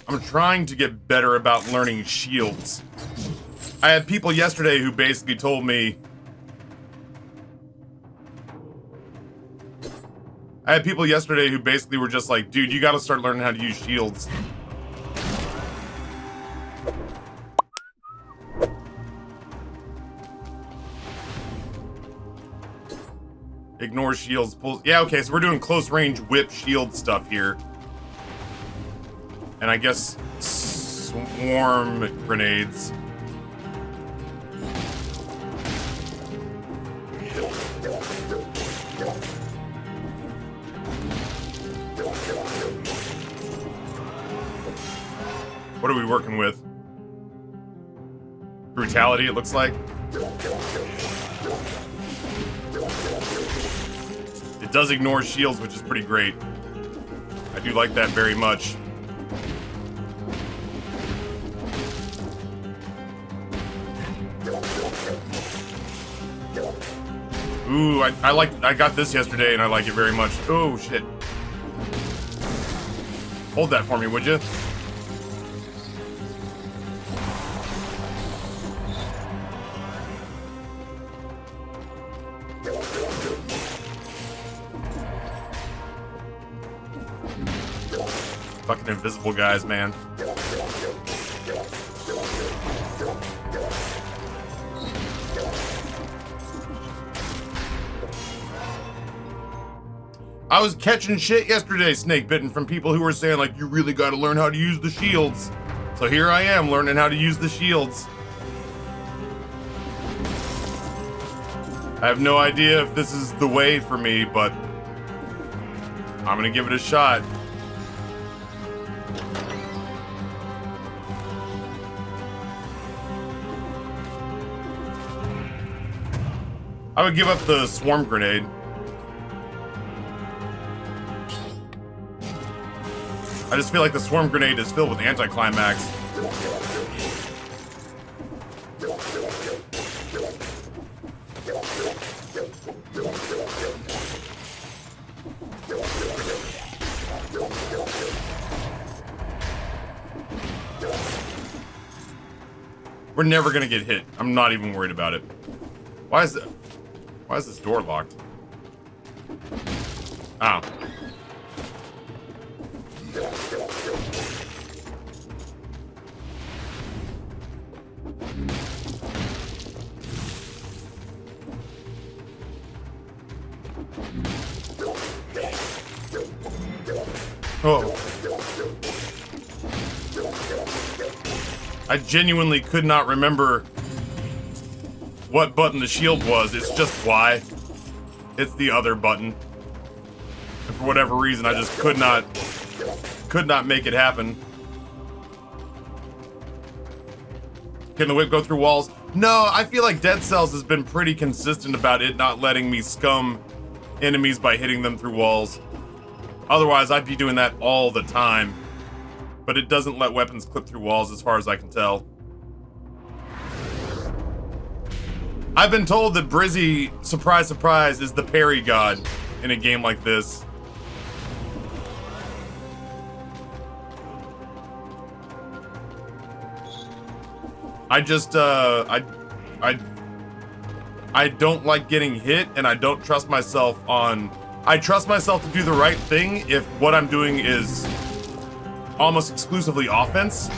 I'm trying to get better about learning shields. I had people yesterday who basically told me... were just like, dude, you gotta start learning how to use shields. Ignore shields, pulls... Yeah, okay, so we're doing close range whip shield stuff here. And I guess swarm grenades. What are we working with? Brutality, it looks like. It does ignore shields, which is pretty great. I do like that very much. Ooh, I got this yesterday and I like it very much. Oh shit. Hold that for me, would you? Fucking invisible guys, man. I was catching shit yesterday, Snake Bitten, from people who were saying, like, you really gotta learn how to use the shields. So here I am, learning how to use the shields. I have no idea if this is the way for me, but I'm gonna give it a shot. I would give up the swarm grenade. I just feel like the swarm grenade is filled with anticlimax. We're never gonna get hit. I'm not even worried about it. Why is this door locked? Oh. Oh. I genuinely could not remember what button the shield was. It's just Y. It's the other button. And for whatever reason, I just could not make it happen. Can the whip go through walls? No, I feel like Dead Cells has been pretty consistent about it not letting me scum enemies by hitting them through walls. Otherwise, I'd be doing that all the time. But it doesn't let weapons clip through walls as far as I can tell. I've been told that Brizzy, surprise, surprise, is the parry god in a game like this. I just, I don't like getting hit, and I don't trust myself on... I trust myself to do the right thing if what I'm doing is almost exclusively offense.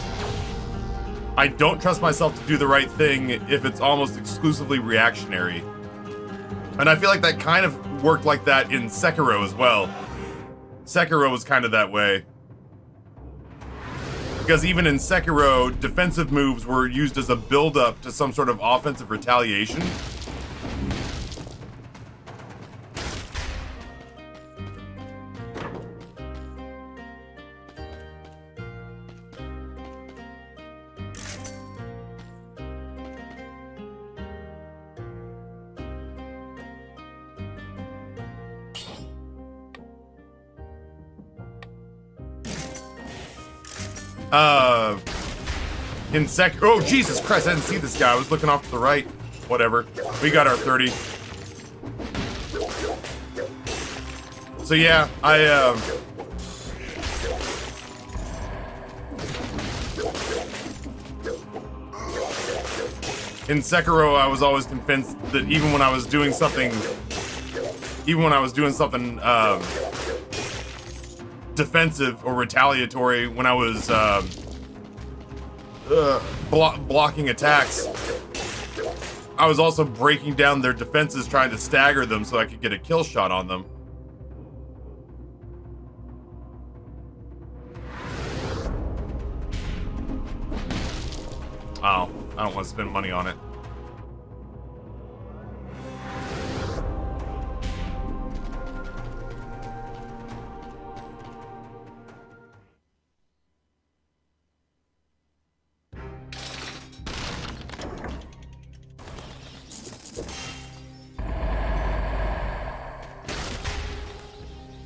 I don't trust myself to do the right thing if it's almost exclusively reactionary. And I feel like that kind of worked like that in Sekiro as well. Sekiro was kind of that way. Because even in Sekiro, defensive moves were used as a build-up to some sort of offensive retaliation. In oh, Jesus Christ, I didn't see this guy. I was looking off to the right. Whatever. We got our 30. So yeah, In Sekiro, I was always convinced that even when I was doing something defensive or retaliatory, when I was blocking attacks, I was also breaking down their defenses, trying to stagger them so I could get a kill shot on them. Oh, I don't want to spend money on it.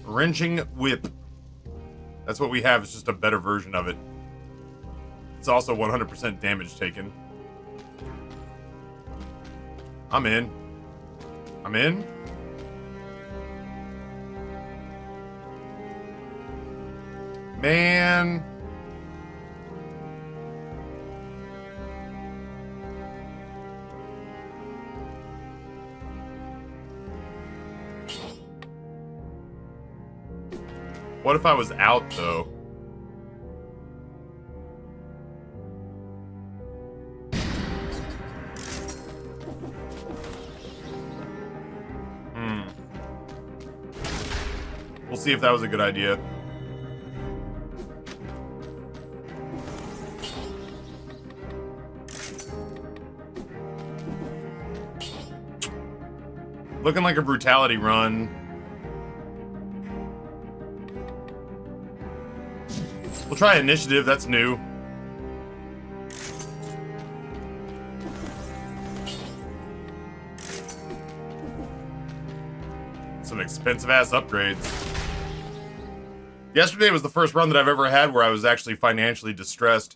Wrenching Whip. That's what we have, it's just a better version of it. It's also 100% damage taken. I'm in. I'm in. Man. What if I was out, though? We'll see if that was a good idea. Looking like a brutality run. We'll try initiative, that's new. Some expensive ass upgrades. Yesterday was the first run that I've ever had where I was actually financially distressed.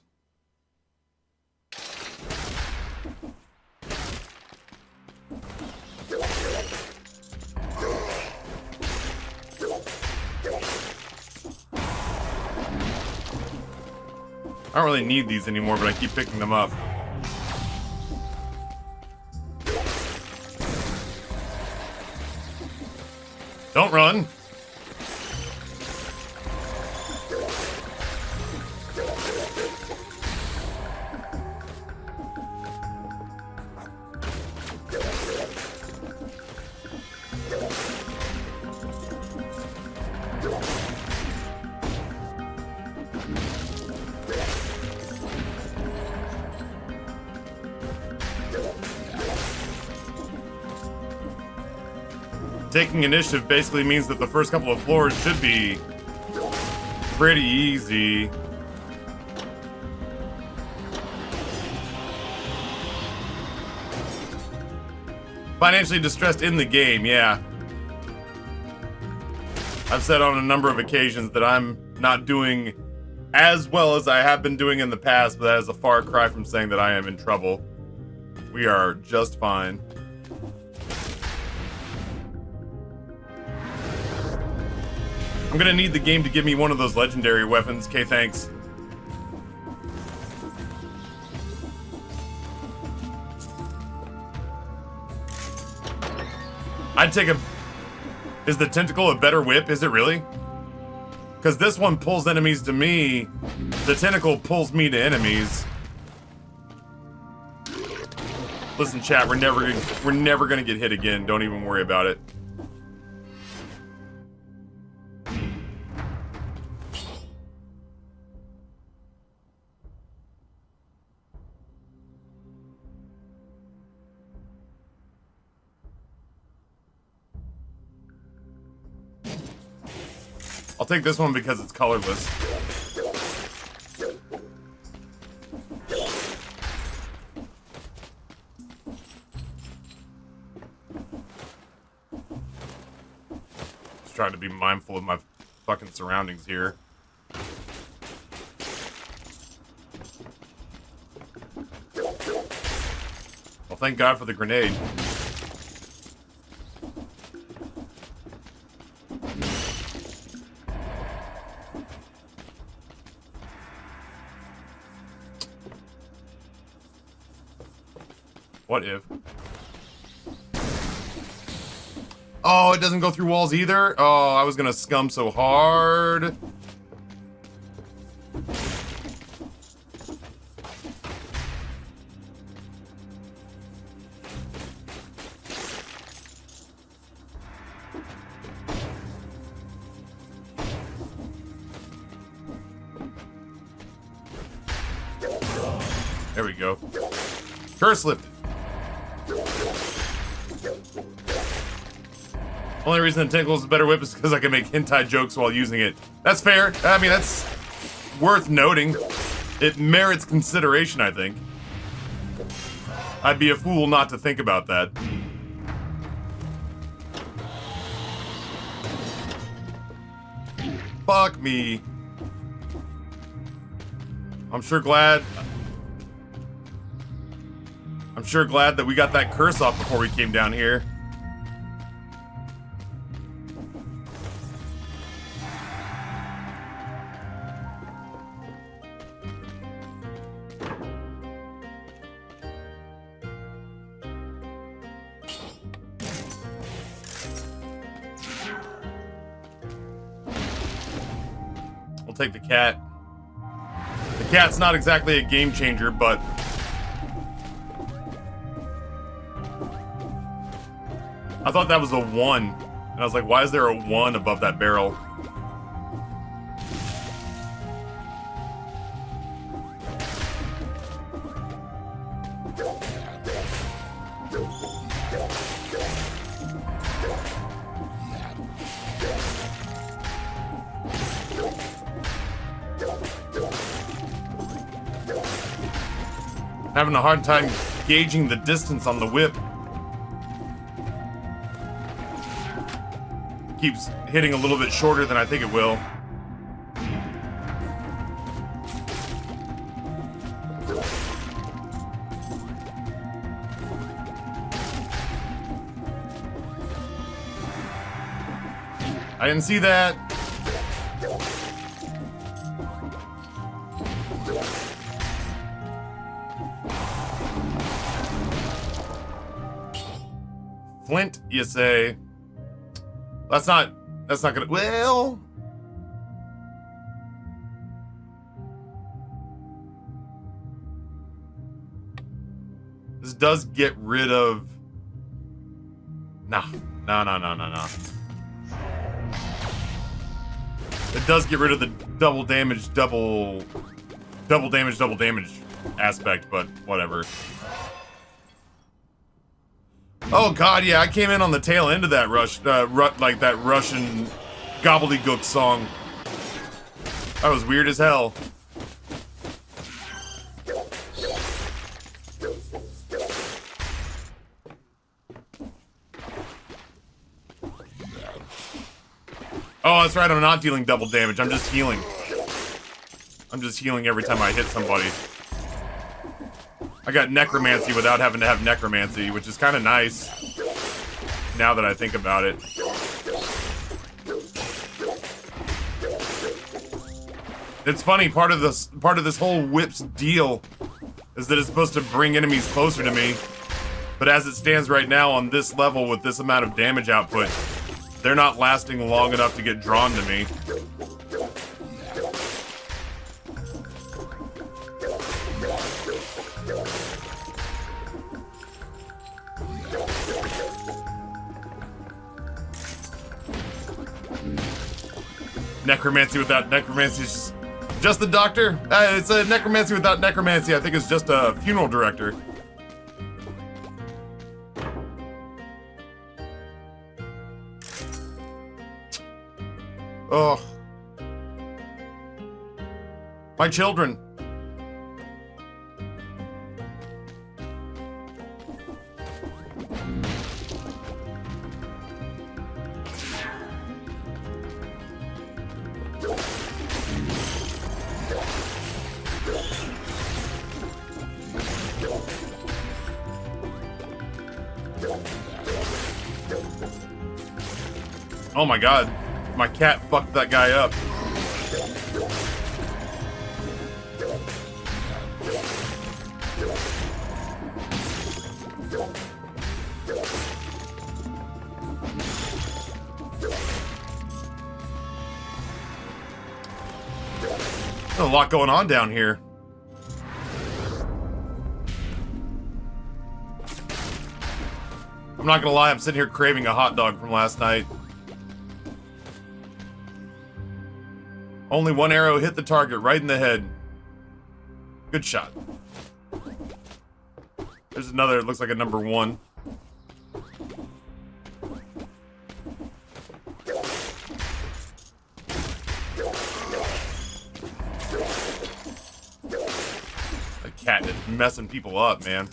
I don't really need these anymore, but I keep picking them up. Don't run! Taking initiative basically means that the first couple of floors should be pretty easy. Financially distressed in the game, yeah. I've said on a number of occasions that I'm not doing as well as I have been doing in the past, but that is a far cry from saying that I am in trouble. We are just fine. I'm gonna need the game to give me one of those legendary weapons. Okay, thanks. I'd take a... Is the tentacle a better whip? Is it really? Because this one pulls enemies to me. The tentacle pulls me to enemies. Listen, chat, we're never gonna get hit again. Don't even worry about it. I'll take this one because it's colorless. Just trying to be mindful of my fucking surroundings here. Well, thank God for the grenade. What if? Oh, it doesn't go through walls either? Oh, I was gonna scum so hard. There we go. Curse lifted. Only reason the Tinkle is a better whip is because I can make hentai jokes while using it. That's fair. I mean, that's worth noting. It merits consideration, I think. I'd be a fool not to think about that. Fuck me. I'm sure glad that we got that curse off before we came down here. We'll take the cat. The cat's not exactly a game changer, but I thought that was a 1. And I was like, why is there a 1 above that barrel? Having a hard time gauging the distance on the whip. Keeps hitting a little bit shorter than I think it will. I didn't see that. Flint, you say? That's not gonna, well. This does get rid of, no. It does get rid of the double damage aspect, but whatever. Oh god, yeah, I came in on the tail end of that like that Russian gobbledygook song. That was weird as hell. Oh, that's right, I'm not dealing double damage, I'm just healing. I'm just healing every time I hit somebody. I got necromancy without having to have necromancy, which is kind of nice. Now that I think about it. It's funny, part of this whole whip's deal is that it's supposed to bring enemies closer to me. But as it stands right now on this level with this amount of damage output, they're not lasting long enough to get drawn to me. Necromancy without necromancy is just the doctor? It's a necromancy without necromancy. I think it's just a funeral director. Oh. My children. Oh my god, my cat fucked that guy up. lot going on down here. I'm not gonna lie, I'm sitting here craving a hot dog from last night. Only one arrow hit the target right in the head. Good shot. There's another, it looks like a number 1. The cat is messing people up, man.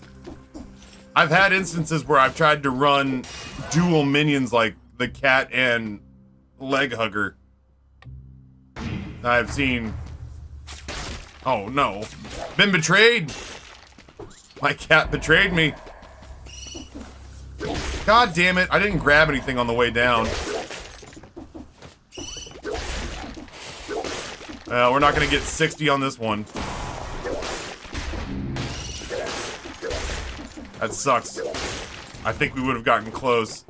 I've had instances where I've tried to run dual minions like the cat and leg hugger. I've seen... Oh no. Been betrayed! My cat betrayed me. God damn it, I didn't grab anything on the way down. We're not gonna get 60 on this one. That sucks. I think we would have gotten close.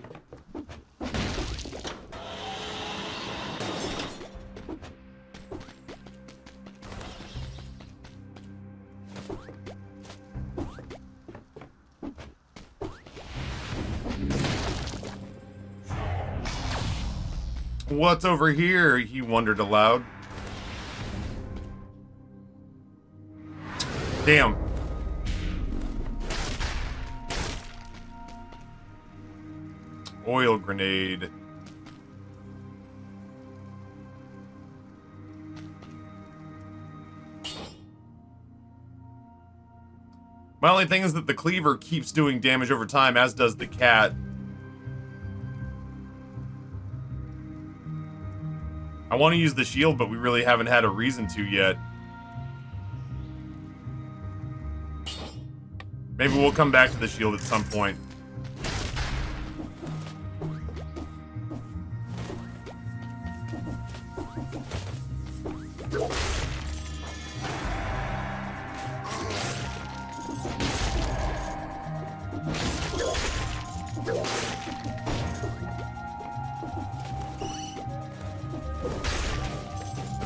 What's over here? He wondered aloud. Damn. Oil grenade. My only thing is that the cleaver keeps doing damage over time, as does the cat. I want to use the shield, but we really haven't had a reason to yet. Maybe we'll come back to the shield at some point.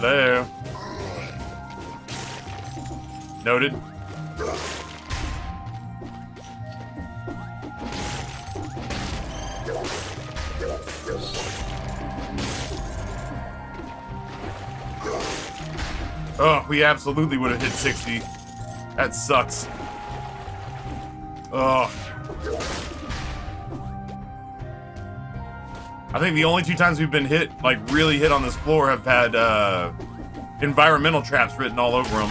Hello. Noted. Oh, we absolutely would have hit 60. That sucks. Oh. I think the only 2 times we've been hit, like really hit on this floor, have had environmental traps written all over them.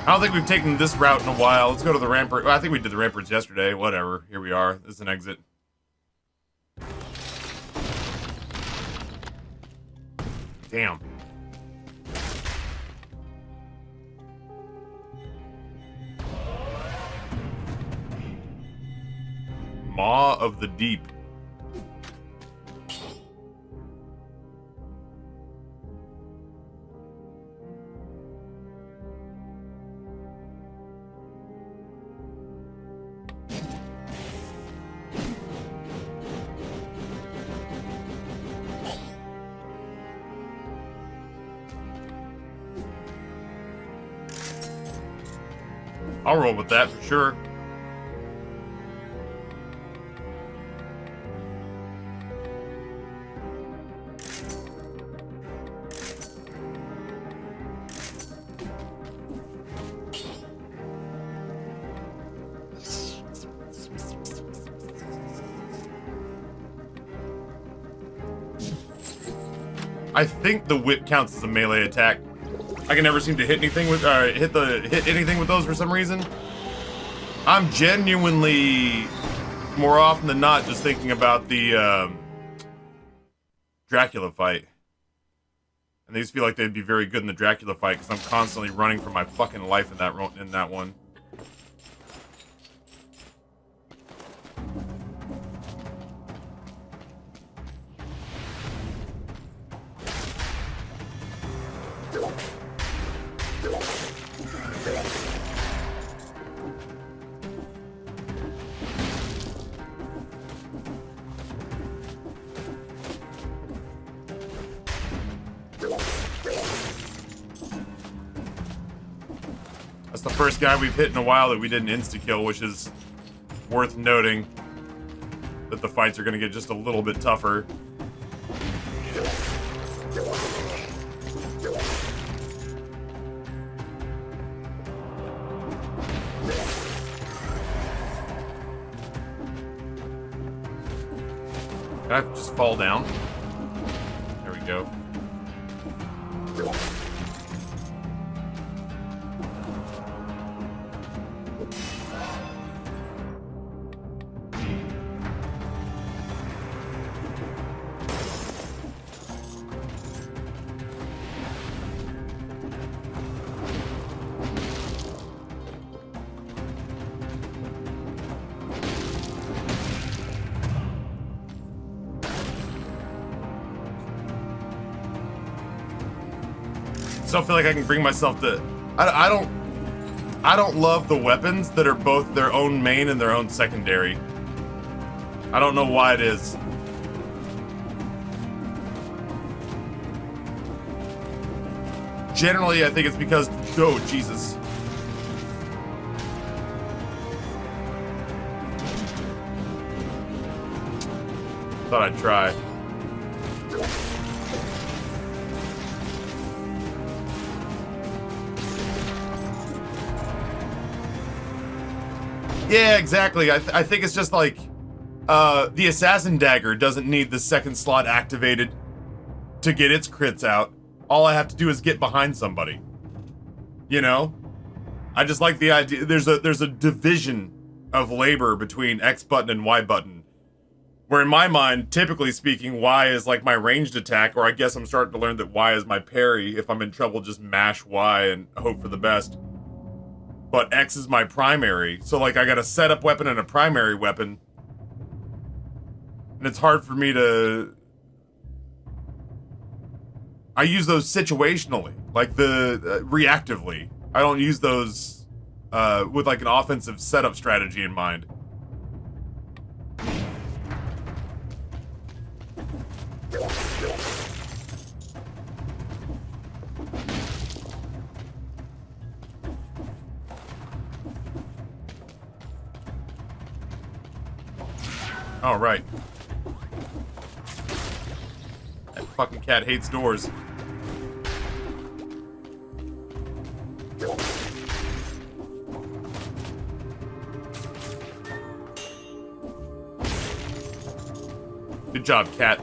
I don't think we've taken this route in a while. Let's go to the rampart. Well, I think we did the ramparts yesterday. Whatever. Here we are. This is an exit. Damn. Maw of the Deep. I'll roll with that for sure. I think the whip counts as a melee attack. I can never seem to hit anything with hit anything with those for some reason. I'm genuinely more often than not just thinking about the Dracula fight. And these feel like they'd be very good in the Dracula fight because I'm constantly running for my fucking life in that one. That's the first guy we've hit in a while that we didn't insta-kill, which is worth noting. That the fights are going to get just a little bit tougher. Can I just fall down? There we go. Still feel like I can bring myself to. I don't love the weapons that are both their own main and their own secondary. I don't know why it is. Generally, I think it's because. Oh, Jesus. Thought I'd try. Yeah, exactly. I think it's just like the assassin dagger doesn't need the second slot activated to get its crits out. All I have to do is get behind somebody. You know? I just like the idea. There's a division of labor between X button and Y button. Where in my mind, typically speaking, Y is like my ranged attack, or I guess I'm starting to learn that Y is my parry. If I'm in trouble, just mash Y and hope for the best. But X is my primary, so like I got a setup weapon and a primary weapon. And it's hard for me to... I use those situationally, like reactively. I don't use those with like an offensive setup strategy in mind. All right. That fucking cat hates doors. Good job, cat.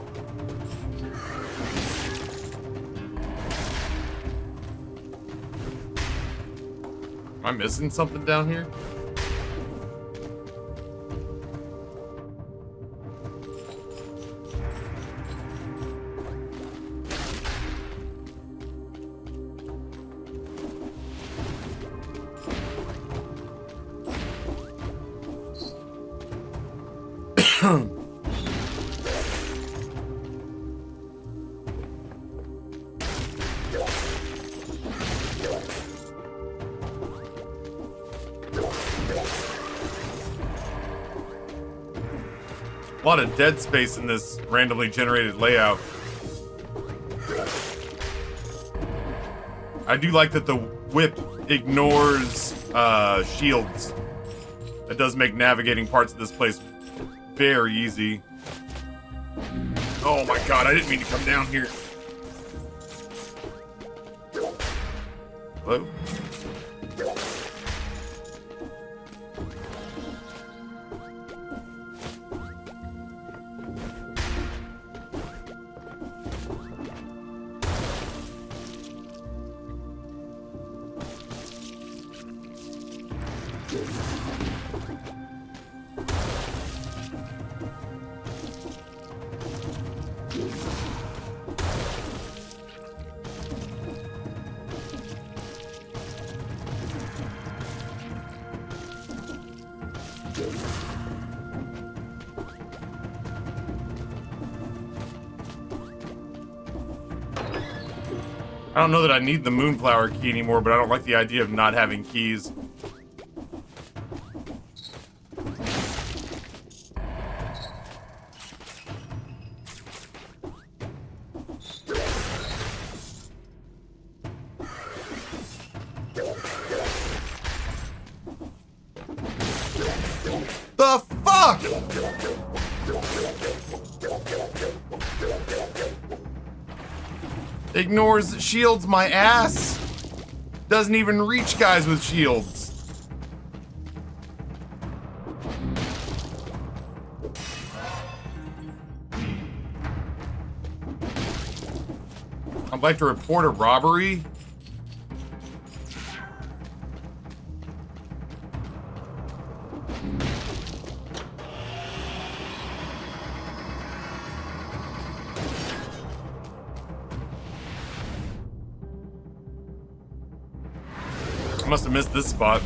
Am I missing something down here? A lot of dead space in this randomly generated layout. I do like that the whip ignores shields. That does make navigating parts of this place very easy. Oh my god, I didn't mean to come down here. Hello? I don't know that I need the Moonflower key anymore, but I don't like the idea of not having keys. fuck? Ignores shields my ass. Doesn't even reach guys with shields. I'd like to report a robbery. I must have missed this spot.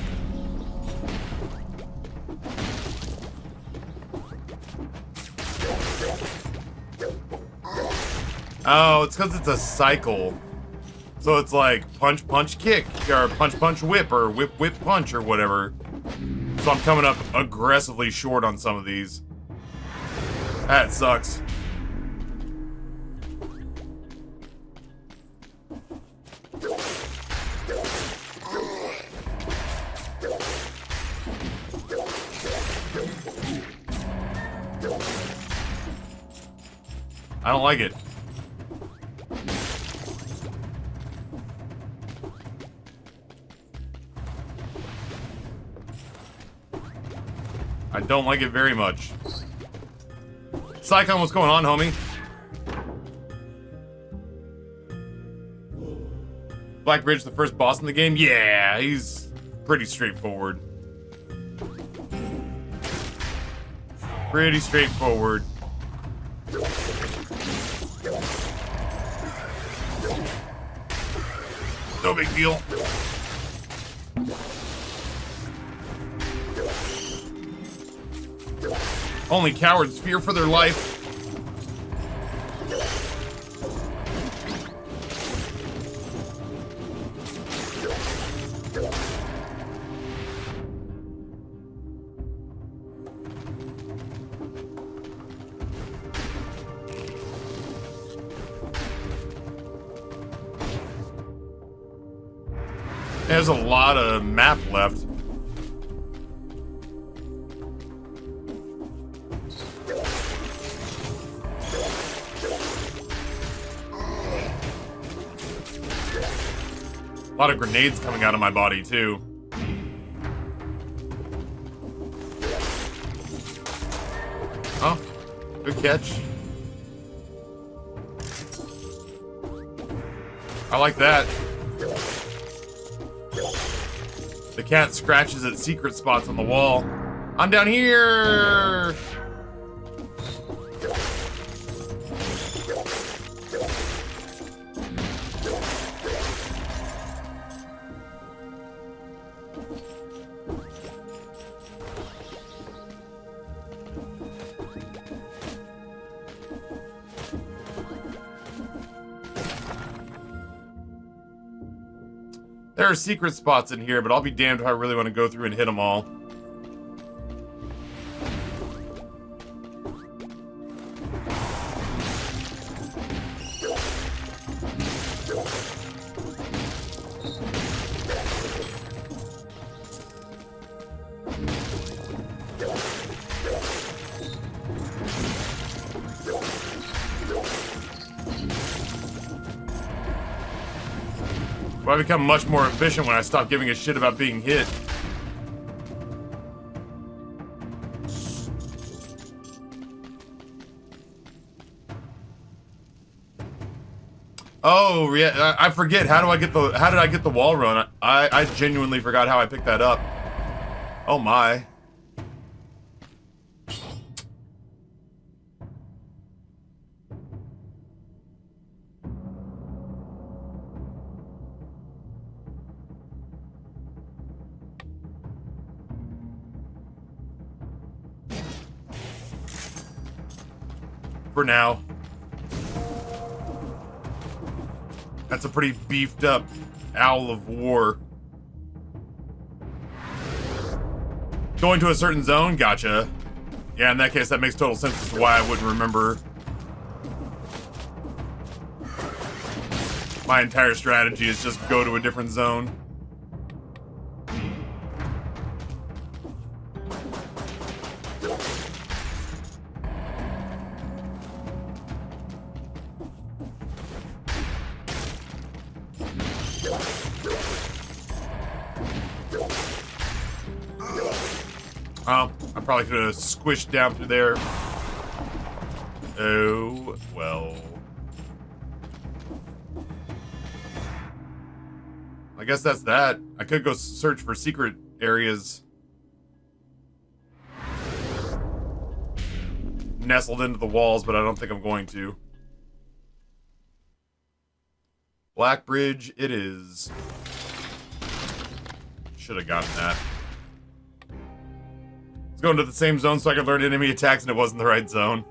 Oh, it's because it's a cycle. So it's like punch, punch, kick, or punch, punch, whip, or whip, whip, punch, or whatever. So I'm coming up aggressively short on some of these. That sucks. I don't like it. I don't like it very much. Psychon, what's going on, homie? Blackbridge, the first boss in the game? Yeah, he's pretty straightforward. Pretty straightforward. No big deal. Only cowards fear for their life. There's a lot of map left. A lot of grenades coming out of my body, too. Oh, good catch. I like that. The cat scratches at secret spots on the wall. I'm down here! There are secret spots in here, but I'll be damned if I really want to go through and hit them all. I become much more efficient when I stop giving a shit about being hit. Oh yeah, I forget. How did I get the wall run? I genuinely forgot how I picked that up. Oh my. For now. That's a pretty beefed up owl of war. Going to a certain zone? Gotcha. Yeah, in that case, that makes total sense as to why I wouldn't remember. My entire strategy is just go to a different zone. Oh, I probably could have squished down through there. Oh, well. I guess that's that. I could go search for secret areas nestled into the walls, but I don't think I'm going to. Black Bridge it is. Should have gotten that. Let's go into the same zone so I could learn enemy attacks, and it wasn't the right zone.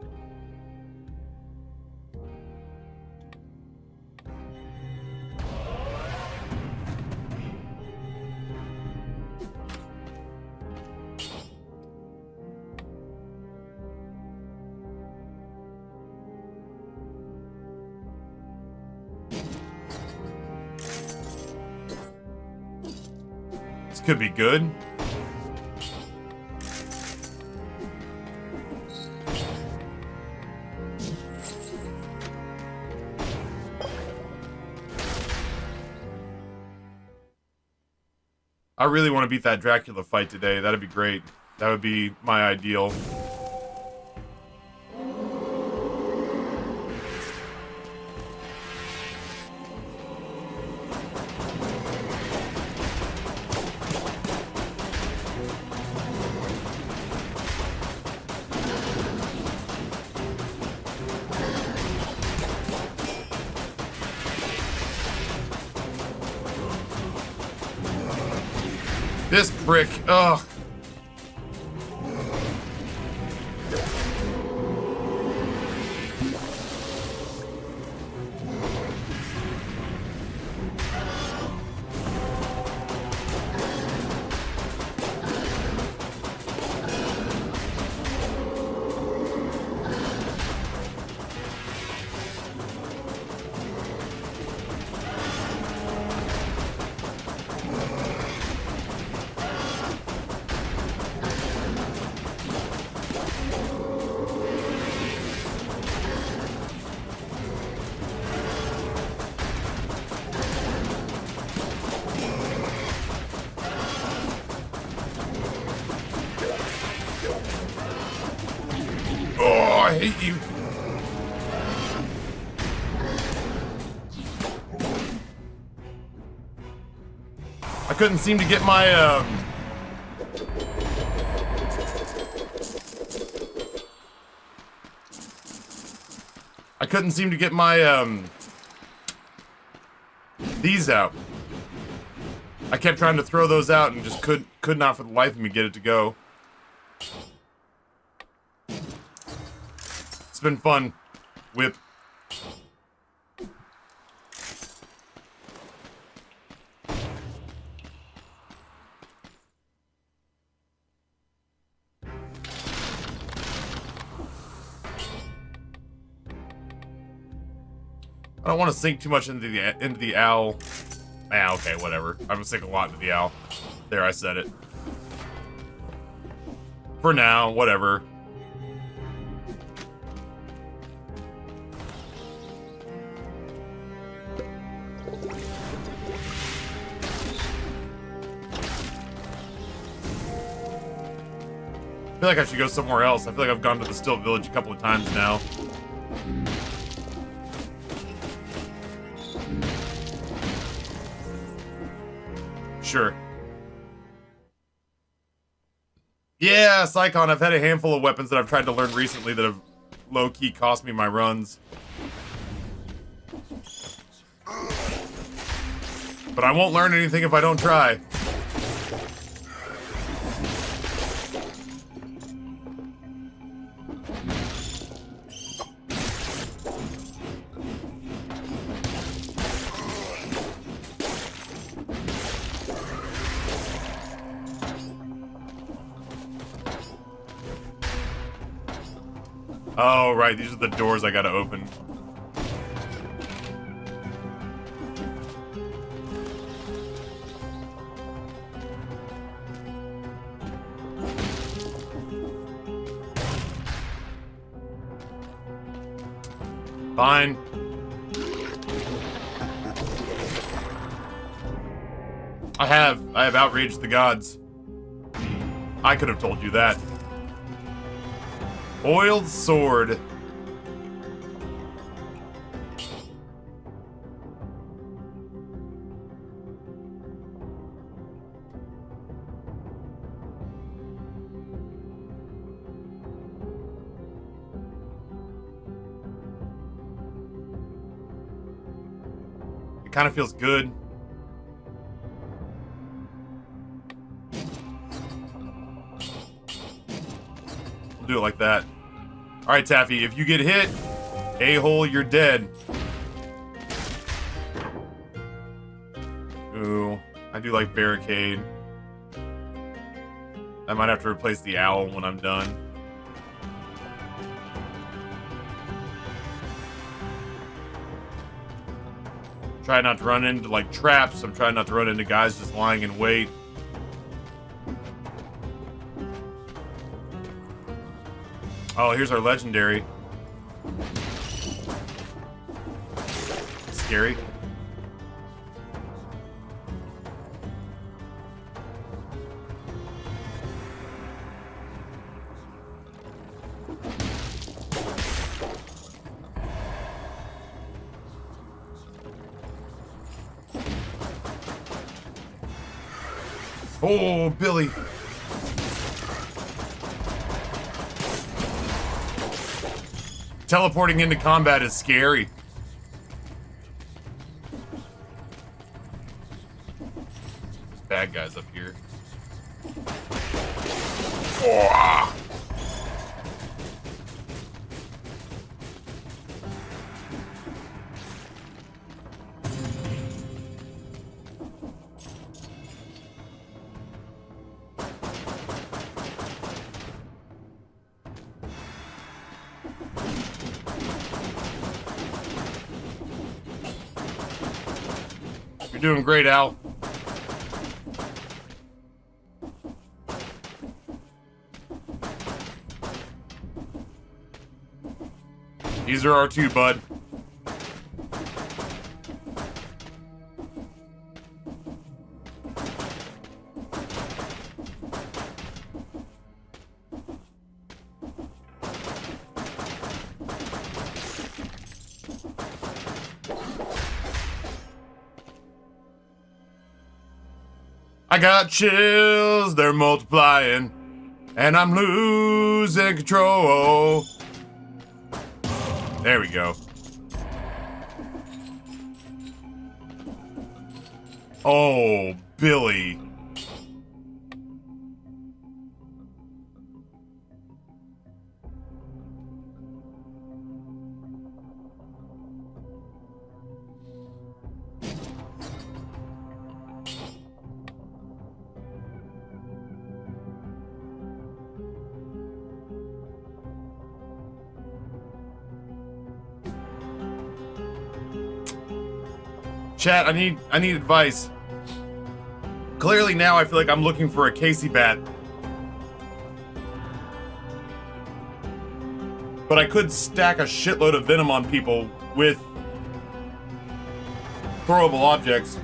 This could be good. I really want to beat that Dracula fight today. That'd be great. That would be my ideal. This brick, ugh. I hate you. I couldn't seem to get my, I couldn't seem to get my, these out. I kept trying to throw those out and just could not for the life of me get it to go. It's been fun. Whip. I don't want to sink too much into the owl. Ah, okay, whatever. I'm gonna sink a lot into the owl. There, I said it. For now, whatever. I feel like I should go somewhere else. I feel like I've gone to the Still Village a couple of times now. Sure. Yeah, Psychon, I've had a handful of weapons that I've tried to learn recently that have low-key cost me my runs. But I won't learn anything if I don't try. Oh, right, these are the doors I gotta open. Fine. I have outraged the gods. I could have told you that. Oiled sword. It kind of feels good. We'll do it like that. All right, Taffy, if you get hit, a-hole, you're dead. Ooh, I do like barricade. I might have to replace the owl when I'm done. Try not to run into, like, traps. I'm trying not to run into guys just lying in wait. Oh, here's our legendary. Scary. Oh, Billy. Teleporting into combat is scary. There's bad guys up here. Oh. You're doing great, Al. These are our two, bud. I got chills, they're multiplying, and I'm losing control. There we go. Oh, Billy. Chat, I need advice. Clearly now I feel like I'm looking for a Casey bat. But I could stack a shitload of venom on people with throwable objects.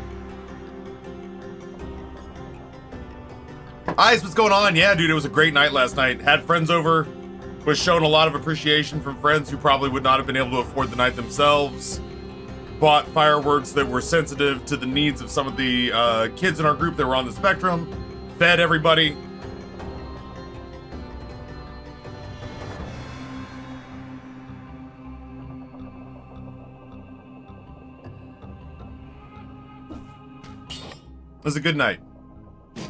Ice, what's going on? Yeah, dude, it was a great night last night. Had friends over. Was shown a lot of appreciation from friends who probably would not have been able to afford the night themselves. Bought fireworks that were sensitive to the needs of some of the kids in our group that were on the spectrum. Fed everybody. It was a good night. It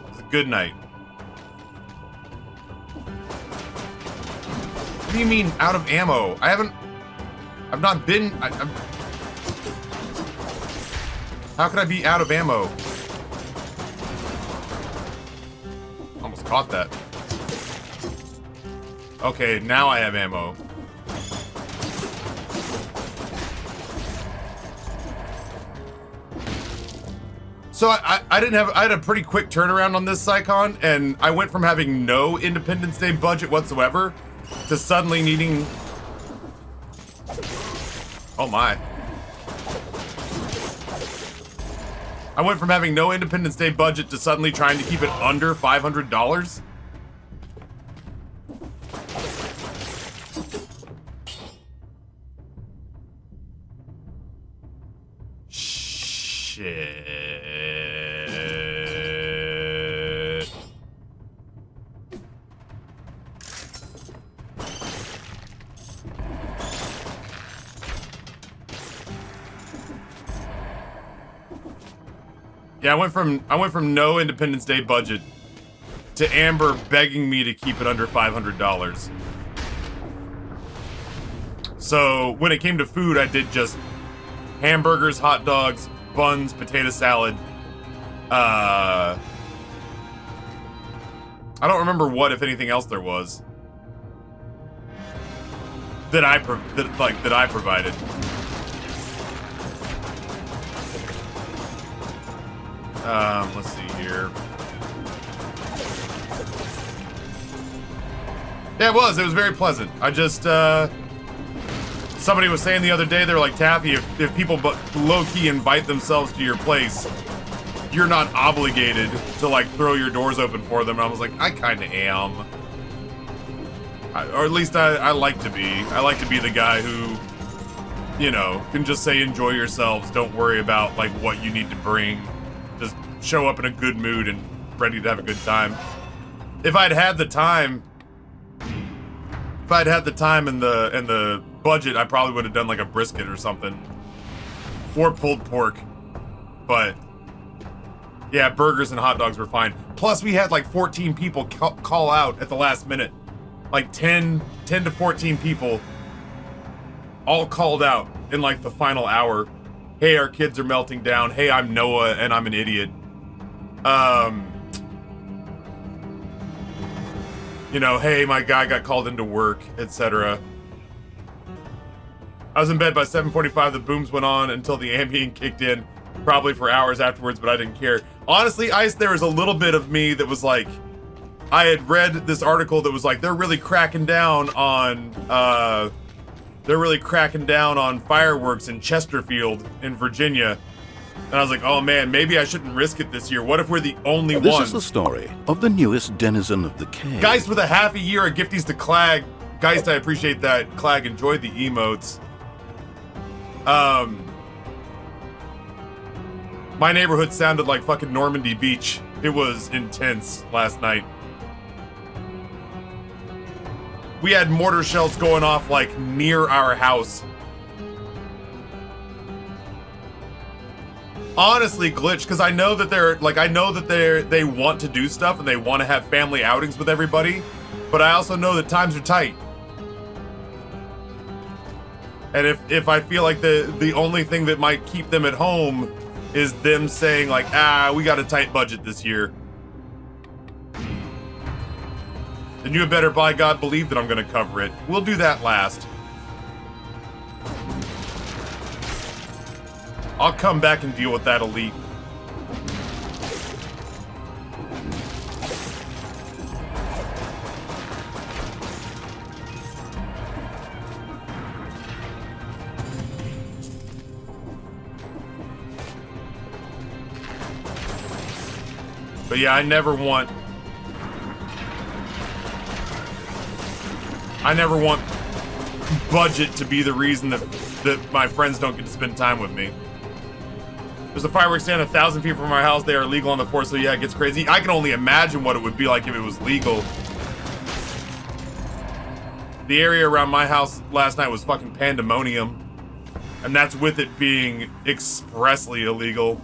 was a good night. What do you mean, out of ammo? I've not been... How could I be out of ammo? Almost caught that. Okay, now I have ammo. So I had a pretty quick turnaround on this Psychon, and I went from having no Independence Day budget whatsoever to suddenly needing... Oh my. I went from having no Independence Day budget to suddenly trying to keep it under $500. Shit. Yeah, I went from no Independence Day budget to Amber begging me to keep it under $500. So when it came to food, I did just hamburgers, hot dogs, buns, potato salad. I don't remember what, if anything else, there was that I provided. Let's see here. Yeah, it was very pleasant. I just, somebody was saying the other day, they were like, Taffy, if people low-key invite themselves to your place, you're not obligated to, like, throw your doors open for them. And I was like, I kinda am. Or at least I like to be. I like to be the guy who, you know, can just say, enjoy yourselves, don't worry about, like, what you need to bring. Just show up in a good mood and ready to have a good time. If I'd had the time and the budget, I probably would have done like a brisket or something, or pulled pork. But yeah, burgers and hot dogs were fine. Plus, we had like 14 people call out at the last minute, like 10 to 14 people all called out in like the final hour. Hey, our kids are melting down. Hey, I'm Noah and I'm an idiot. You know, hey, my guy got called into work, etc. I was in bed by 7:45. The booms went on until the Ambien kicked in, probably for hours afterwards, but I didn't care. Honestly, Ice, there was a little bit of me that was like, I had read this article that was like, they're really cracking down on fireworks in Chesterfield in Virginia. And I was like, oh man, maybe I shouldn't risk it this year. What if we're the only ones? This is the story of the newest denizen of the cave. Geist with a half a year of gifties to Clag. Geist, I appreciate that. Clag enjoyed the emotes. My neighborhood sounded like fucking Normandy Beach. It was intense last night. We had mortar shells going off like near our house. Honestly, Glitch, because I know that they want to do stuff and they want to have family outings with everybody, but I also know that times are tight. And if I feel like the only thing that might keep them at home is them saying like, we got a tight budget this year, then you had better, by God, believe that I'm gonna cover it. We'll do that last. I'll come back and deal with that elite. But yeah, I never want budget to be the reason that my friends don't get to spend time with me. There's a fireworks stand 1,000 feet from our house. They are illegal on the 4th, so yeah, it gets crazy. I can only imagine what it would be like if it was legal. The area around my house last night was fucking pandemonium. And that's with it being expressly illegal.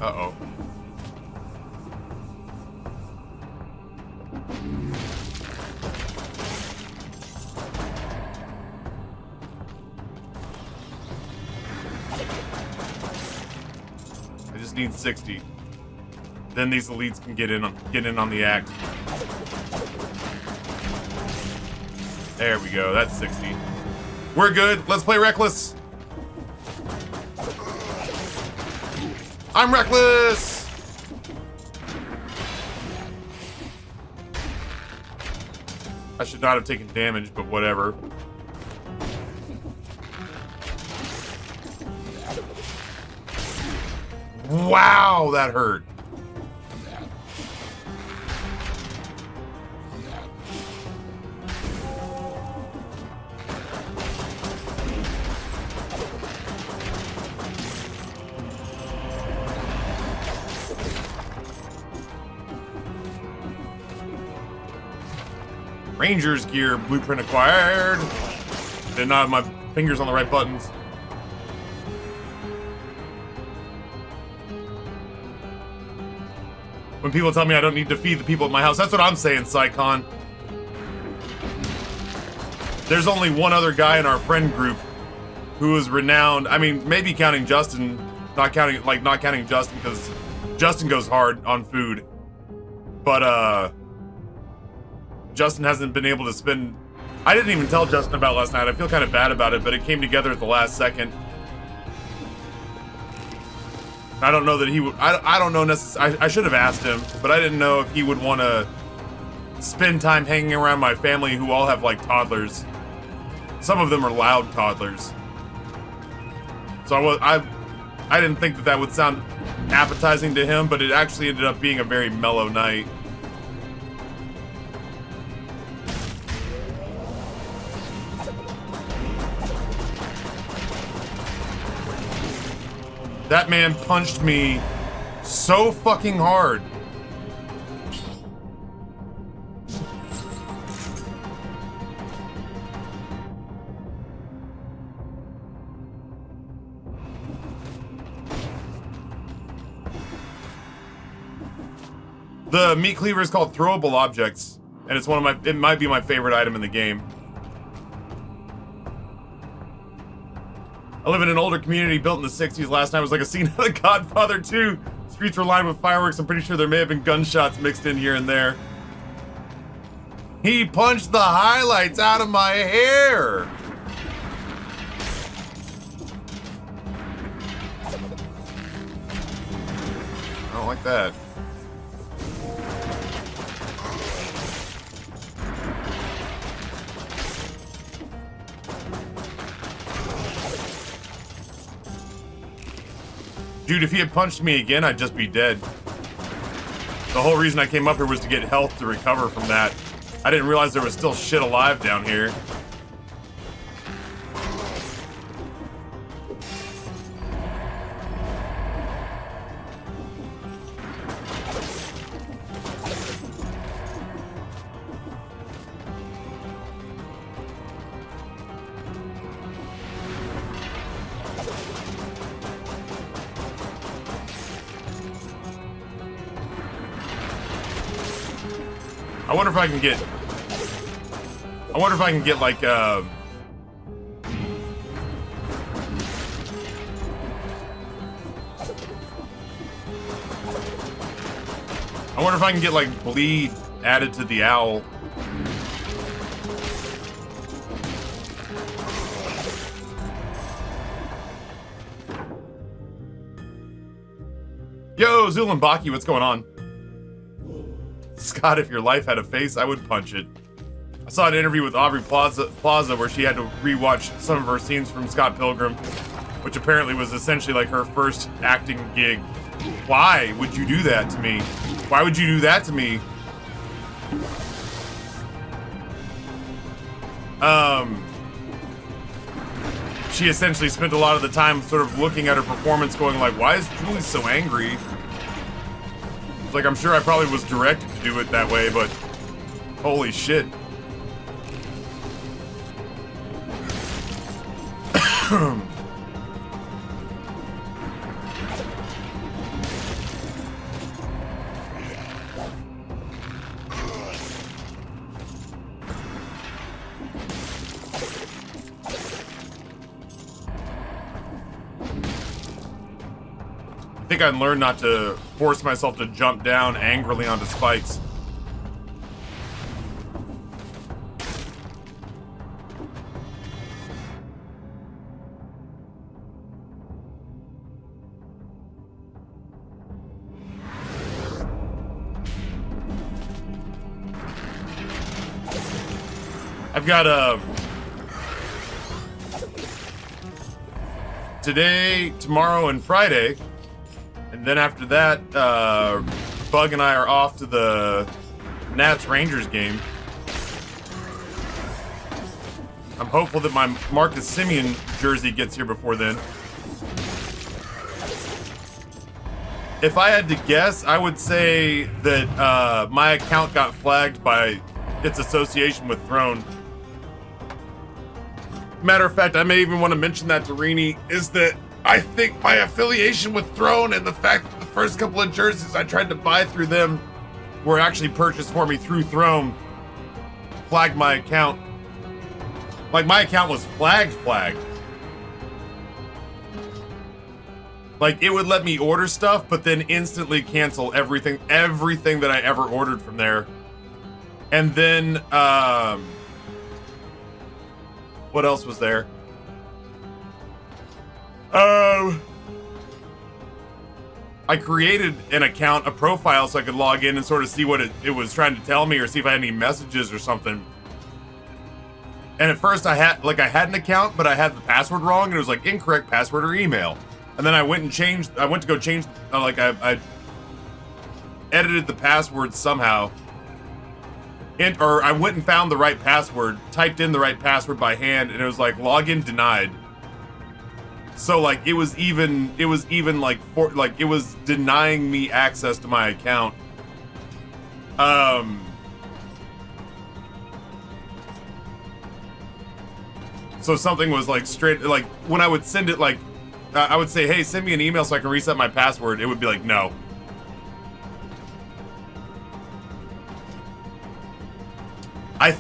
Uh-oh. Need 60. Then these elites can get in on the act. There we go. That's 60. We're good. Let's play Reckless. I'm Reckless. I should not have taken damage, but whatever. Wow, that hurt. Ranger's gear, blueprint acquired. Did not have my fingers on the right buttons. When people tell me I don't need to feed the people at my house, that's what I'm saying, Psycon. There's only one other guy in our friend group who is renowned. I mean, maybe counting Justin, not counting Justin, because Justin goes hard on food. But Justin hasn't been able to spend. I didn't even tell Justin about last night. I feel kind of bad about it, but it came together at the last second. I don't know that he would. I don't know necessarily. I should have asked him, but I didn't know if he would want to spend time hanging around my family, who all have like toddlers. Some of them are loud toddlers. So I didn't think that would sound appetizing to him, but it actually ended up being a very mellow night. That man punched me so fucking hard. The meat cleaver is called throwable objects, and it's it might be my favorite item in the game. I live in an older community built in the 60s. Last night was like a scene of The Godfather 2. Streets were lined with fireworks. I'm pretty sure there may have been gunshots mixed in here and there. He punched the highlights out of my hair. I don't like that. Dude, if he had punched me again, I'd just be dead. The whole reason I came up here was to get health to recover from that. I didn't realize there was still shit alive down here. I wonder if I can get like I wonder if I can get like bleed added to the owl. Yo, Zulimbaki, what's going on? Scott, if your life had a face, I would punch it. I saw an interview with Aubrey Plaza where she had to rewatch some of her scenes from Scott Pilgrim, which apparently was essentially like her first acting gig. Why would you do that to me? Why would you do that to me? She essentially spent a lot of the time sort of looking at her performance going like, why is Julie so angry? Like, I'm sure I probably was directed to do it that way, but holy shit. I think I'd learn not to force myself to jump down angrily onto spikes. I've got today, tomorrow, and Friday, And then after that, Bug and I are off to the Nats Rangers game. I'm hopeful that my Marcus Semien jersey gets here before then. If I had to guess, I would say that my account got flagged by its association with Throne. Matter of fact, I may even want to mention that to Rini, is that I think my affiliation with Throne and the fact that the first couple of jerseys I tried to buy through them were actually purchased for me through Throne flagged my account. Like, my account was flagged. Like, it would let me order stuff, but then instantly cancel everything that I ever ordered from there. And then, what else was there? I created an account, a profile, so I could log in and sort of see what it was trying to tell me, or see if I had any messages or something. And at first I had an account, but I had the password wrong, and it was like incorrect password or email. And then I went to go change, I edited the password somehow. Or I went and found the right password, typed in the right password by hand, and it was like login denied. So like it was denying me access to my account. So something was like straight, like when I would send it, like I would say, hey, send me an email so I can reset my password. It would be like, no. I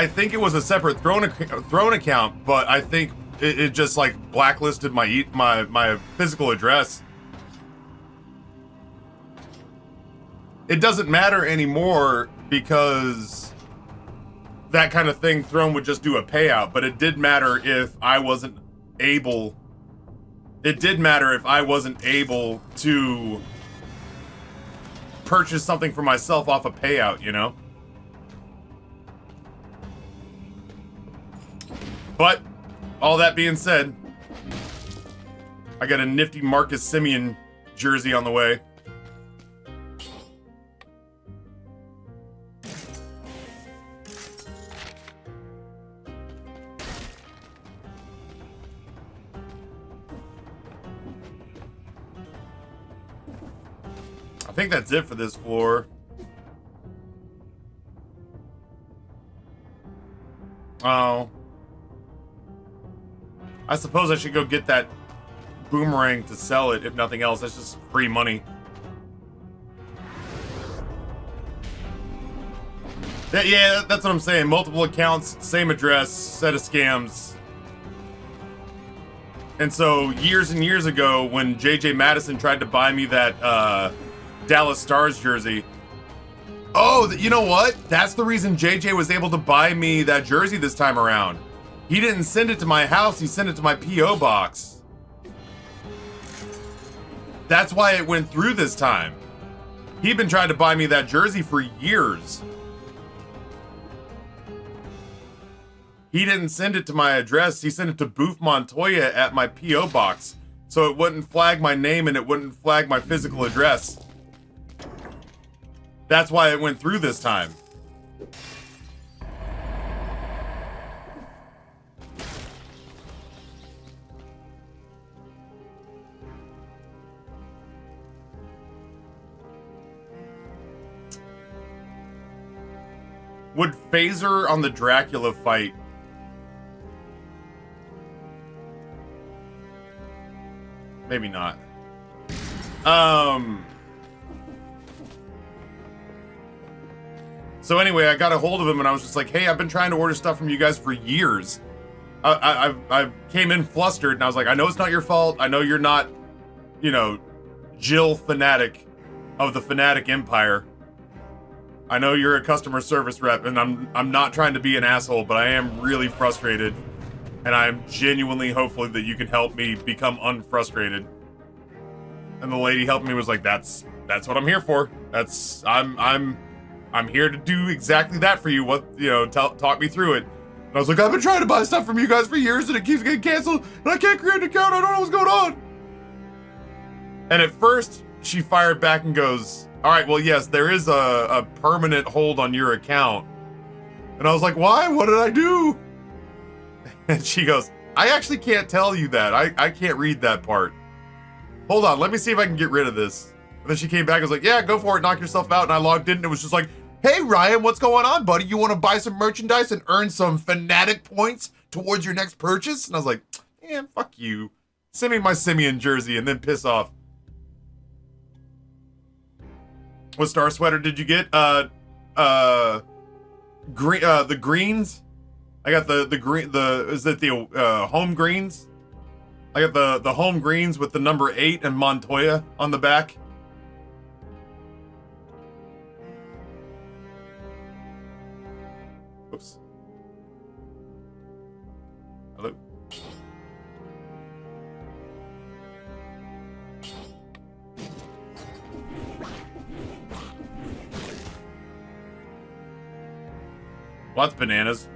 think it was a separate Throne account, but I think it just like blacklisted my physical address. It doesn't matter anymore because that kind of thing, Throne would just do a payout, but it did matter if I wasn't able. It did matter if I wasn't able to purchase something for myself off a payout, you know? But, all that being said, I got a nifty Marcus Semien jersey on the way. I think that's it for this floor. Oh. I suppose I should go get that boomerang to sell it, if nothing else. That's just free money. Yeah, that's what I'm saying. Multiple accounts, same address, set of scams. And so, years and years ago, when JJ Madison tried to buy me that Dallas Stars jersey. Oh, you know what? That's the reason JJ was able to buy me that jersey this time around. He didn't send it to my house, he sent it to my P.O. box. That's why it went through this time. He'd been trying to buy me that jersey for years. He didn't send it to my address, he sent it to Booth Montoya at my P.O. box. So it wouldn't flag my name and it wouldn't flag my physical address. That's why it went through this time. Would Phaser on the Dracula fight? Maybe not. So anyway, I got a hold of him and I was just like, hey, I've been trying to order stuff from you guys for years. I came in flustered and I was like, I know it's not your fault. I know you're not, you know, Jill Fanatic of the Fanatic Empire. I know you're a customer service rep, and I'm not trying to be an asshole, but I am really frustrated, and I'm genuinely hopeful that you can help me become unfrustrated. And the lady helping me was like, "That's what I'm here for. I'm here to do exactly that for you. What, you know, talk me through it." And I was like, "I've been trying to buy stuff from you guys for years, and it keeps getting canceled, and I can't create an account. I don't know what's going on." And at first, she fired back and goes, all right, well, yes, there is a permanent hold on your account. And I was like, why? What did I do? And she goes, I actually can't tell you that. I can't read that part. Hold on, let me see if I can get rid of this. And then she came back and was like, yeah, go for it, knock yourself out. And I logged in and it was just like, hey, Ryan, what's going on, buddy? You want to buy some merchandise and earn some fanatic points towards your next purchase? And I was like, man, fuck you. Send me my Simeon jersey and then piss off. What star sweater did you get? The greens. I got the green. Is it the home greens? I got the home greens with the number 8 and Montoya on the back. Oops. Hello. Well, that's bananas.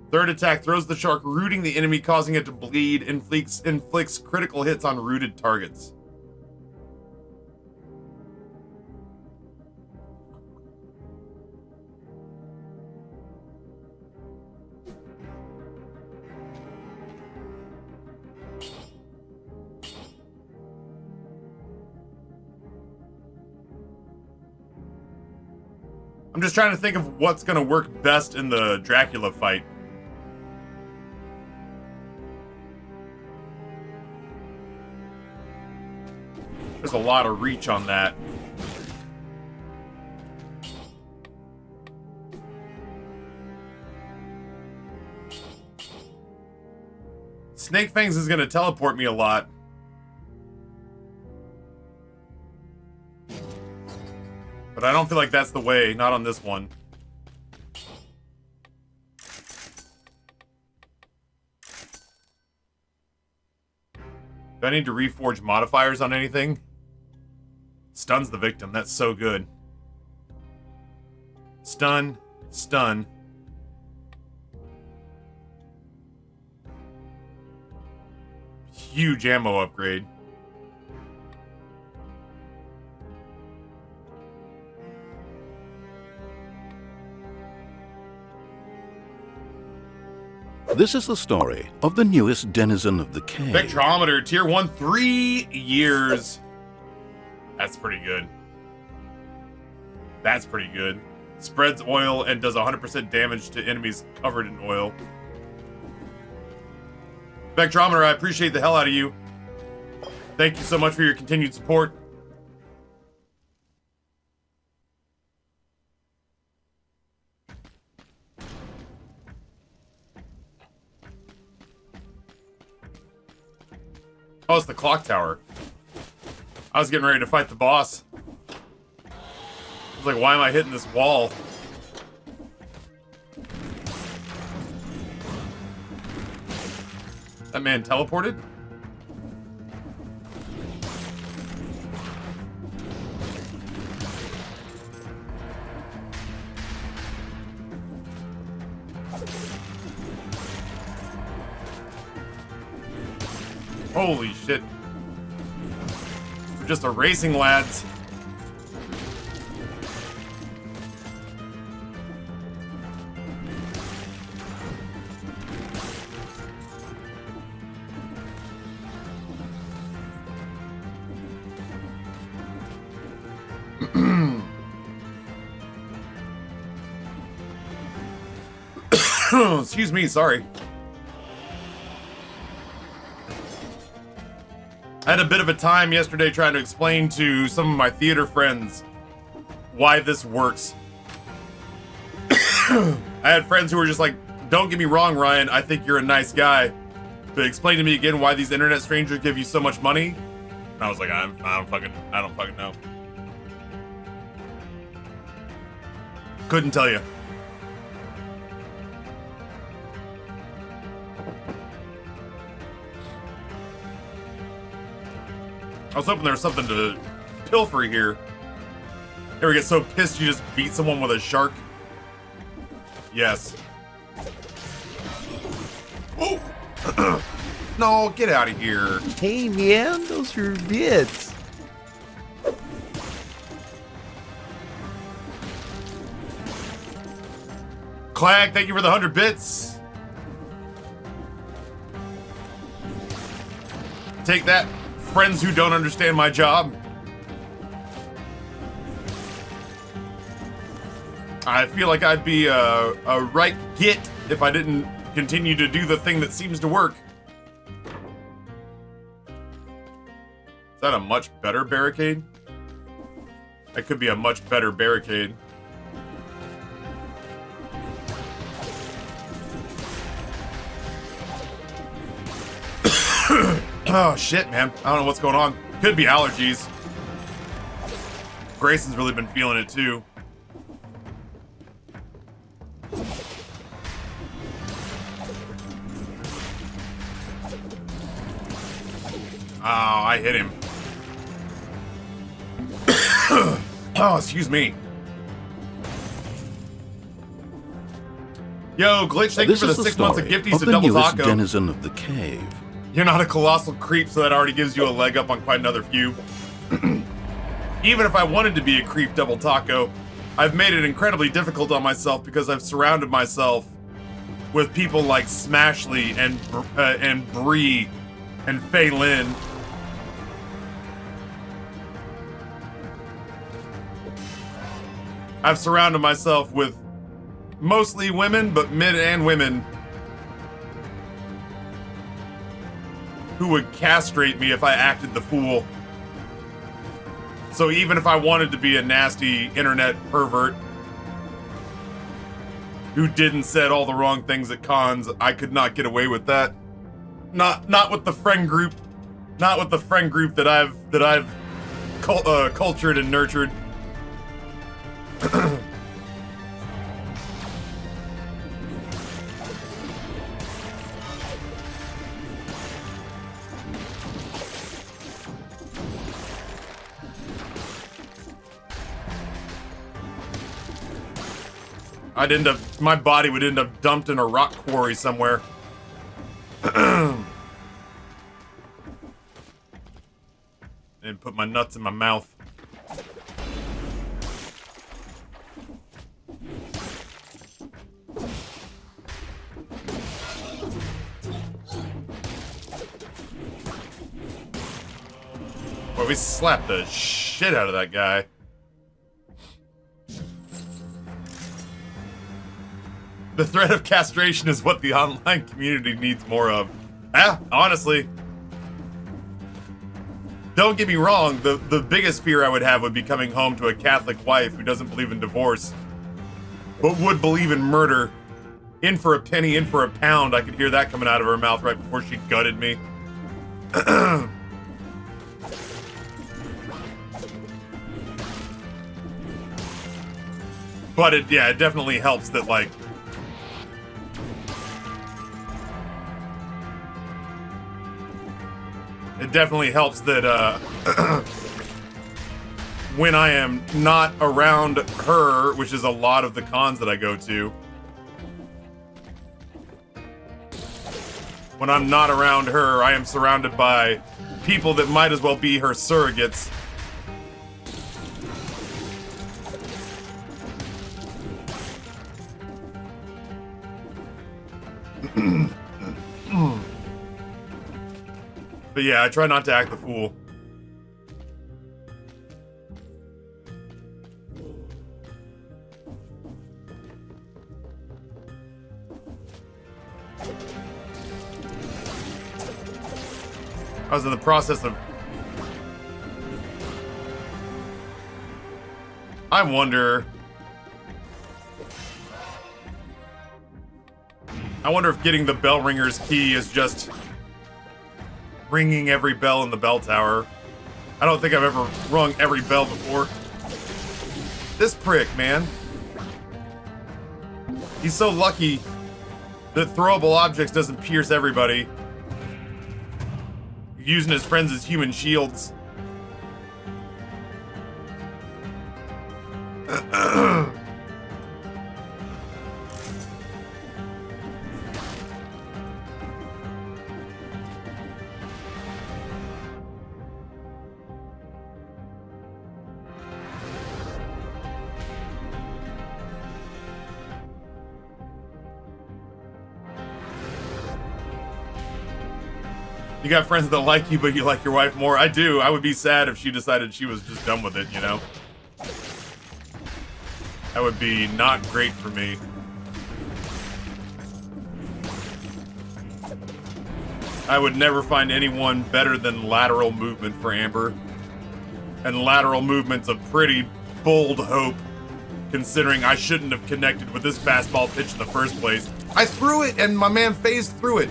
Third attack throws the shark, rooting the enemy, causing it to bleed, inflicts critical hits on rooted targets. I'm just trying to think of what's going to work best in the Dracula fight. There's a lot of reach on that. Snake Fangs is going to teleport me a lot. But I don't feel like that's the way, not on this one. Do I need to reforge modifiers on anything? Stuns the victim, that's so good. Stun, stun. Huge ammo upgrade. This is the story of the newest denizen of the cave. Spectrometer, tier 1, 3 years. That's pretty good. That's pretty good. Spreads oil and does 100% damage to enemies covered in oil. Spectrometer, I appreciate the hell out of you. Thank you so much for your continued support. Oh, it's the clock tower. I was getting ready to fight the boss. I was like, why am I hitting this wall? That man teleported? Holy shit. We're just erasing lads. Excuse me, sorry. I had a bit of a time yesterday trying to explain to some of my theater friends why this works. I had friends who were just like, don't get me wrong, Ryan, I think you're a nice guy. But explain to me again why these internet strangers give you so much money. And I was like, I don't fucking know. Couldn't tell you. I was hoping there was something to pilfer here. Ever get so pissed you just beat someone with a shark? Yes. Oh! No, get out of here. Hey, man, those are bits. Clag, thank you for the 100 bits. Take that, friends who don't understand my job. I feel like I'd be a right git if I didn't continue to do the thing that seems to work. Is that a much better barricade? That could be a much better barricade. Oh shit, man. I don't know what's going on. Could be allergies. Grayson's really been feeling it too. Oh, I hit him. Oh, excuse me. Yo, Glitch, thank you This for the is 6 months of story gifties of to the Double newest Taco. denizen of the cave. You're not a colossal creep, so that already gives you a leg up on quite another few. Even if I wanted to be a creep, Double Taco, I've made it incredibly difficult on myself because I've surrounded myself with people like Smashley and Bree and Fei Lin. I've surrounded myself with mostly women, but men and women who would castrate me if I acted the fool. So even if I wanted to be a nasty internet pervert who didn't said all the wrong things at cons, I could not get away with that. Not with the friend group. Not with the friend group that I've cultured and nurtured. My body would end up dumped in a rock quarry somewhere. And put my nuts in my mouth. Boy, we slapped the shit out of that guy. The threat of castration is what the online community needs more of. Honestly. Don't get me wrong, the biggest fear I would have would be coming home to a Catholic wife who doesn't believe in divorce, but would believe in murder. In for a penny, in for a pound. I could hear that coming out of her mouth right before she gutted me. But it definitely helps that, like, it definitely helps that, when I am not around her, which is a lot of the cons that I go to, when I'm not around her, I am surrounded by people that might as well be her surrogates. But yeah, I try not to act the fool. I was in the process of... I wonder if getting the bell ringer's key is just ringing every bell in the bell tower. I don't think I've ever rung every bell before. This prick, man. He's so lucky that throwable objects doesn't pierce everybody. Using his friends as human shields. You got friends that like you, but you like your wife more. I do. I would be sad if she decided she was just done with it, you know? That would be not great for me. I would never find anyone better than lateral movement for Amber. And lateral movement's a pretty bold hope, considering I shouldn't have connected with this fastball pitch in the first place. I threw it and my man phased through it.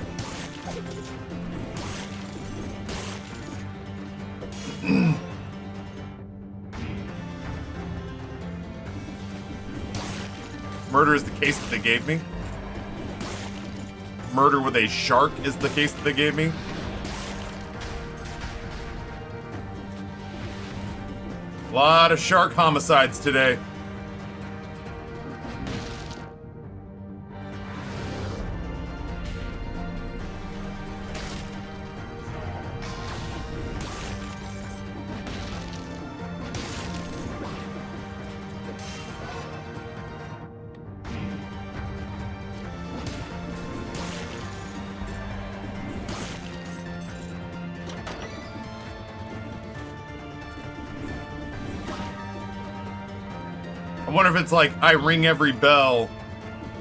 Murder is the case that they gave me. Murder with a shark is the case that they gave me. A lot of shark homicides today. I wonder if it's like I ring every bell,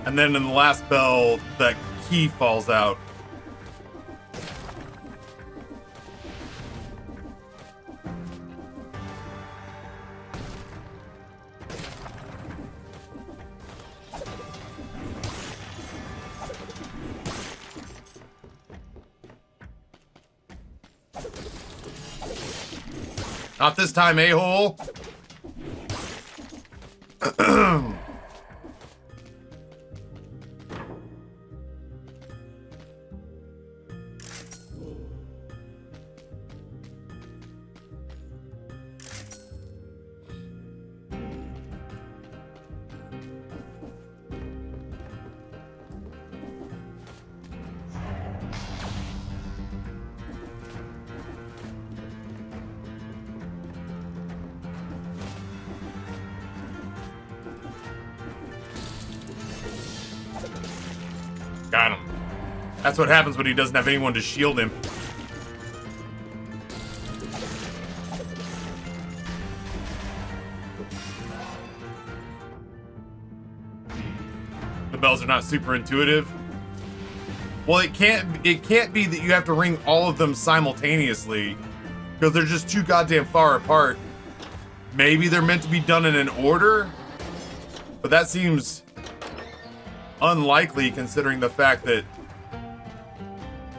and then in the last bell, that key falls out. Not this time, a-hole. Got him. That's what happens when he doesn't have anyone to shield him. The bells are not super intuitive. Well, it can't be that you have to ring all of them simultaneously, because they're just too goddamn far apart. Maybe they're meant to be done in an order, but that seems unlikely considering the fact that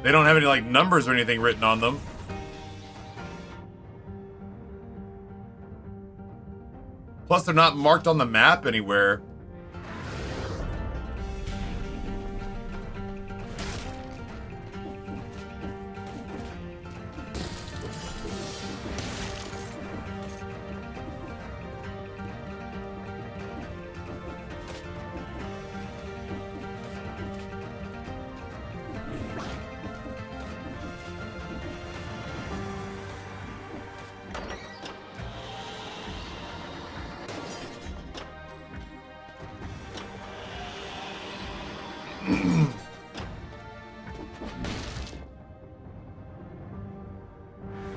they don't have any like numbers or anything written on them. Plus they're not marked on the map anywhere.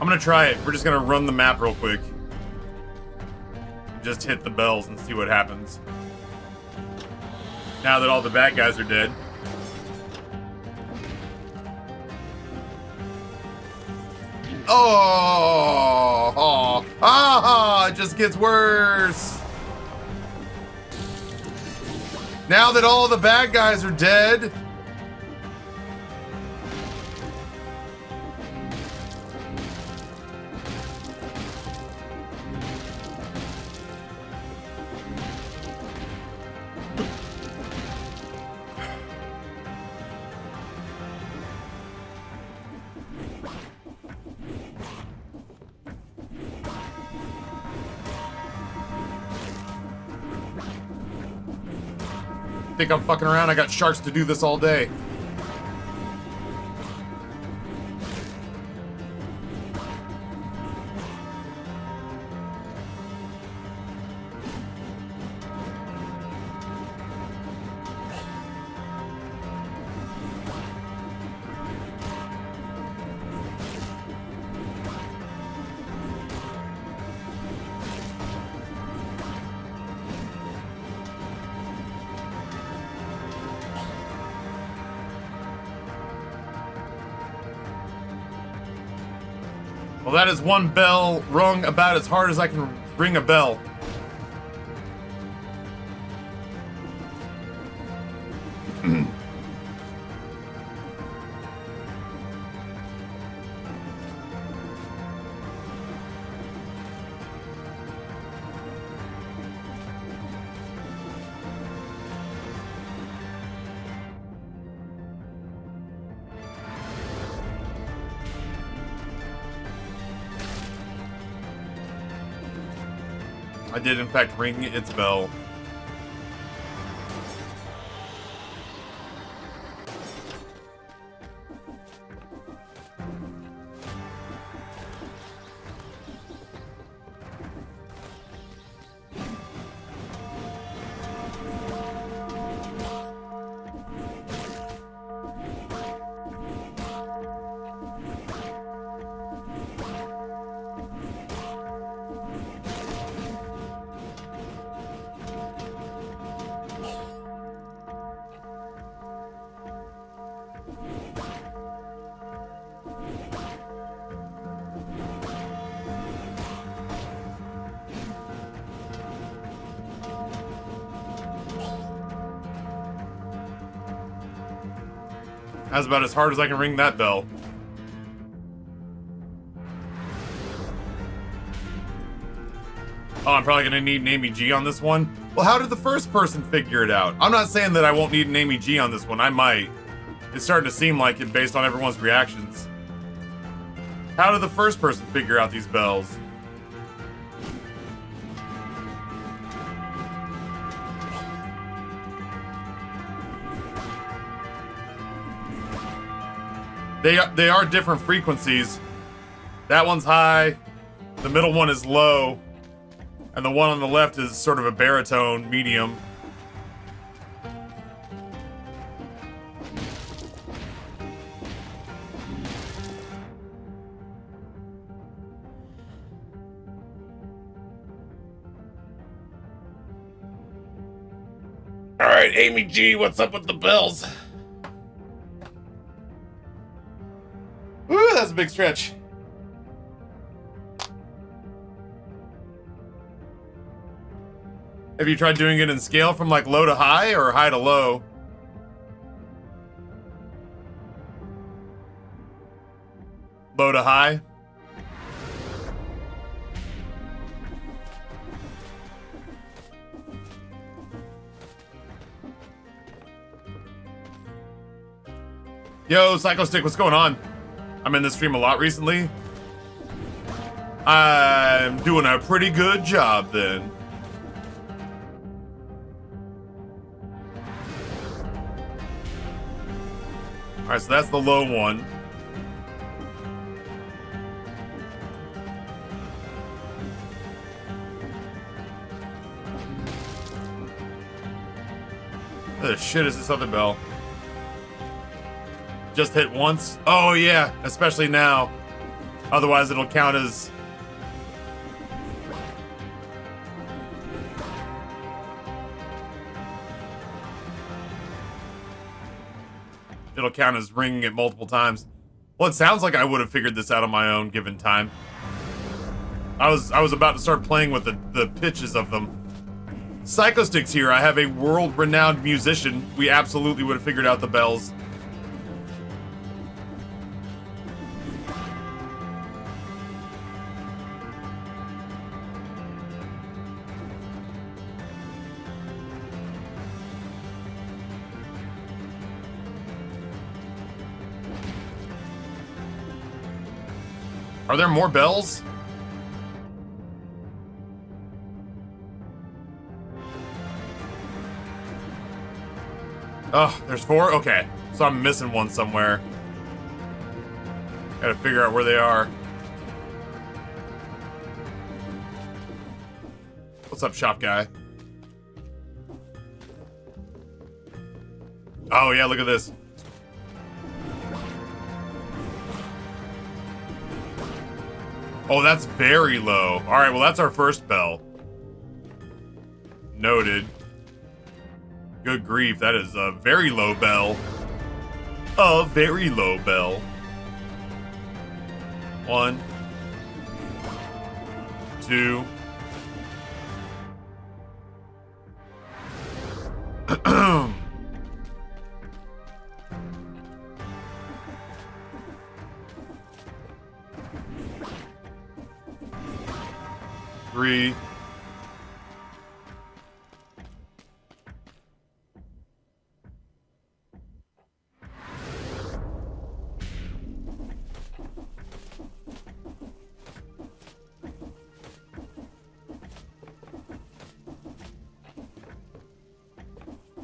I'm gonna try it. We're just gonna run the map real quick. Just hit the bells and see what happens. Now that all the bad guys are dead. It just gets worse. Now that all the bad guys are dead. Think I'm fucking around? I got sharks to do this all day. Well, that is one bell rung about as hard as I can ring a bell. I did, in fact, ring its bell. That's about as hard as I can ring that bell. Oh, I'm probably gonna need an Amy G on this one. Well, how did the first person figure it out? I'm not saying that I won't need an Amy G on this one. I might. It's starting to seem like it based on everyone's reactions. How did the first person figure out these bells? They are different frequencies. That one's high, the middle one is low, and the one on the left is sort of a baritone, medium. All right, Amy G, what's up with the bells? Ooh, that's a big stretch. Have you tried doing it in scale from like low to high or high to low? Low to high? Yo, Psychostick, what's going on? I'm in this stream a lot recently. I'm doing a pretty good job then. Alright, so that's the low one. What the shit is this other bell? Just hit once? Oh yeah, especially now. Otherwise it'll count as... It'll count as ringing it multiple times. Well, it sounds like I would have figured this out on my own given time. I was about to start playing with the pitches of them. Psychostick's here. I have a world-renowned musician. We absolutely would have figured out the bells. Are there more bells? Oh, there's 4? Okay. So I'm missing one somewhere. Gotta figure out where they are. What's up, shop guy? Oh yeah, look at this. Oh, that's very low. Alright, well that's our first bell. Noted. Good grief, that is a very low bell. A very low bell. 1, 2. Three.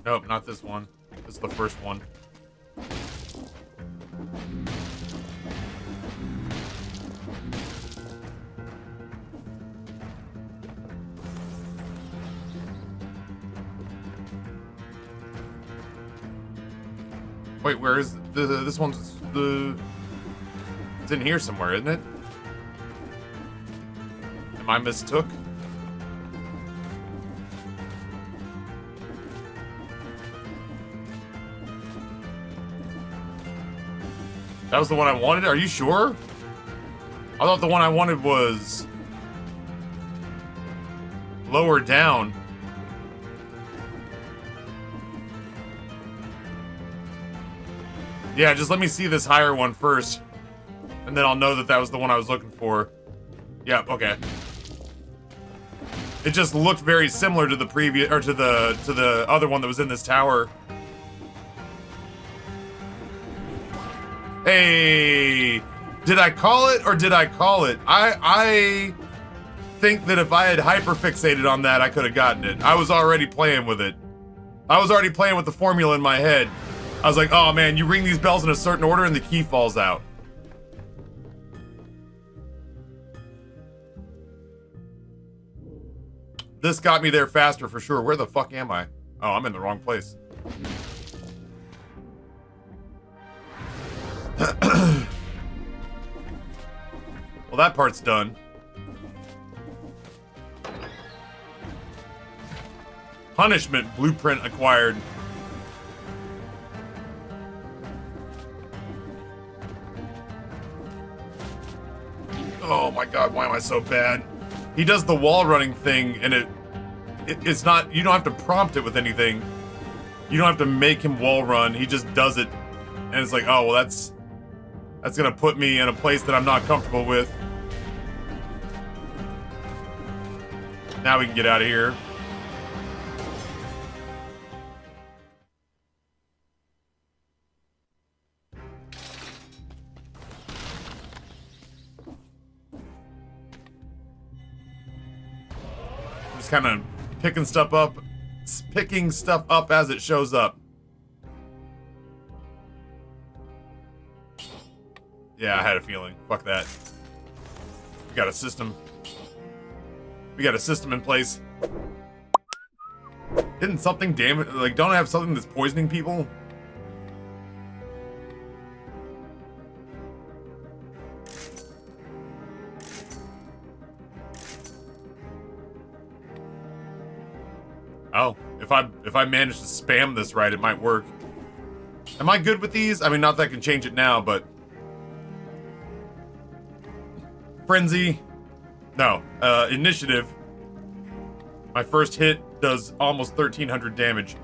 Nope, not this one. This is the first one. Wait, where is this one's it's in here somewhere, isn't it? Am I mistook? That was the one I wanted? Are you sure? I thought the one I wanted was lower down. Yeah, just let me see this higher one first, and then I'll know that that was the one I was looking for. Yeah, okay. It just looked very similar to the previous, or to the other one that was in this tower. Hey, did I call it or did I call it? I think that if I had hyperfixated on that, I could have gotten it. I was already playing with it. I was already playing with the formula in my head. I was like, oh man, you ring these bells in a certain order and the key falls out. This got me there faster for sure. Where the fuck am I? Oh, I'm in the wrong place. Well, that part's done. Punishment blueprint acquired. Oh my god, why am I so bad? He does the wall running thing, and it's not, you don't have to prompt it with anything. You don't have to make him wall run, he just does it. And it's like, oh, well, that's gonna put me in a place that I'm not comfortable with. Now we can get out of here. Just kind of picking stuff up as it shows up. Yeah, I had a feeling. Fuck that. We got a system. We got a system in place. Didn't something damage, like, don't I have something that's poisoning people? Oh, if I manage to spam this right, it might work. Am I good with these? I mean, not that I can change it now, but Frenzy. No, Initiative. My first hit does almost 1,300 damage.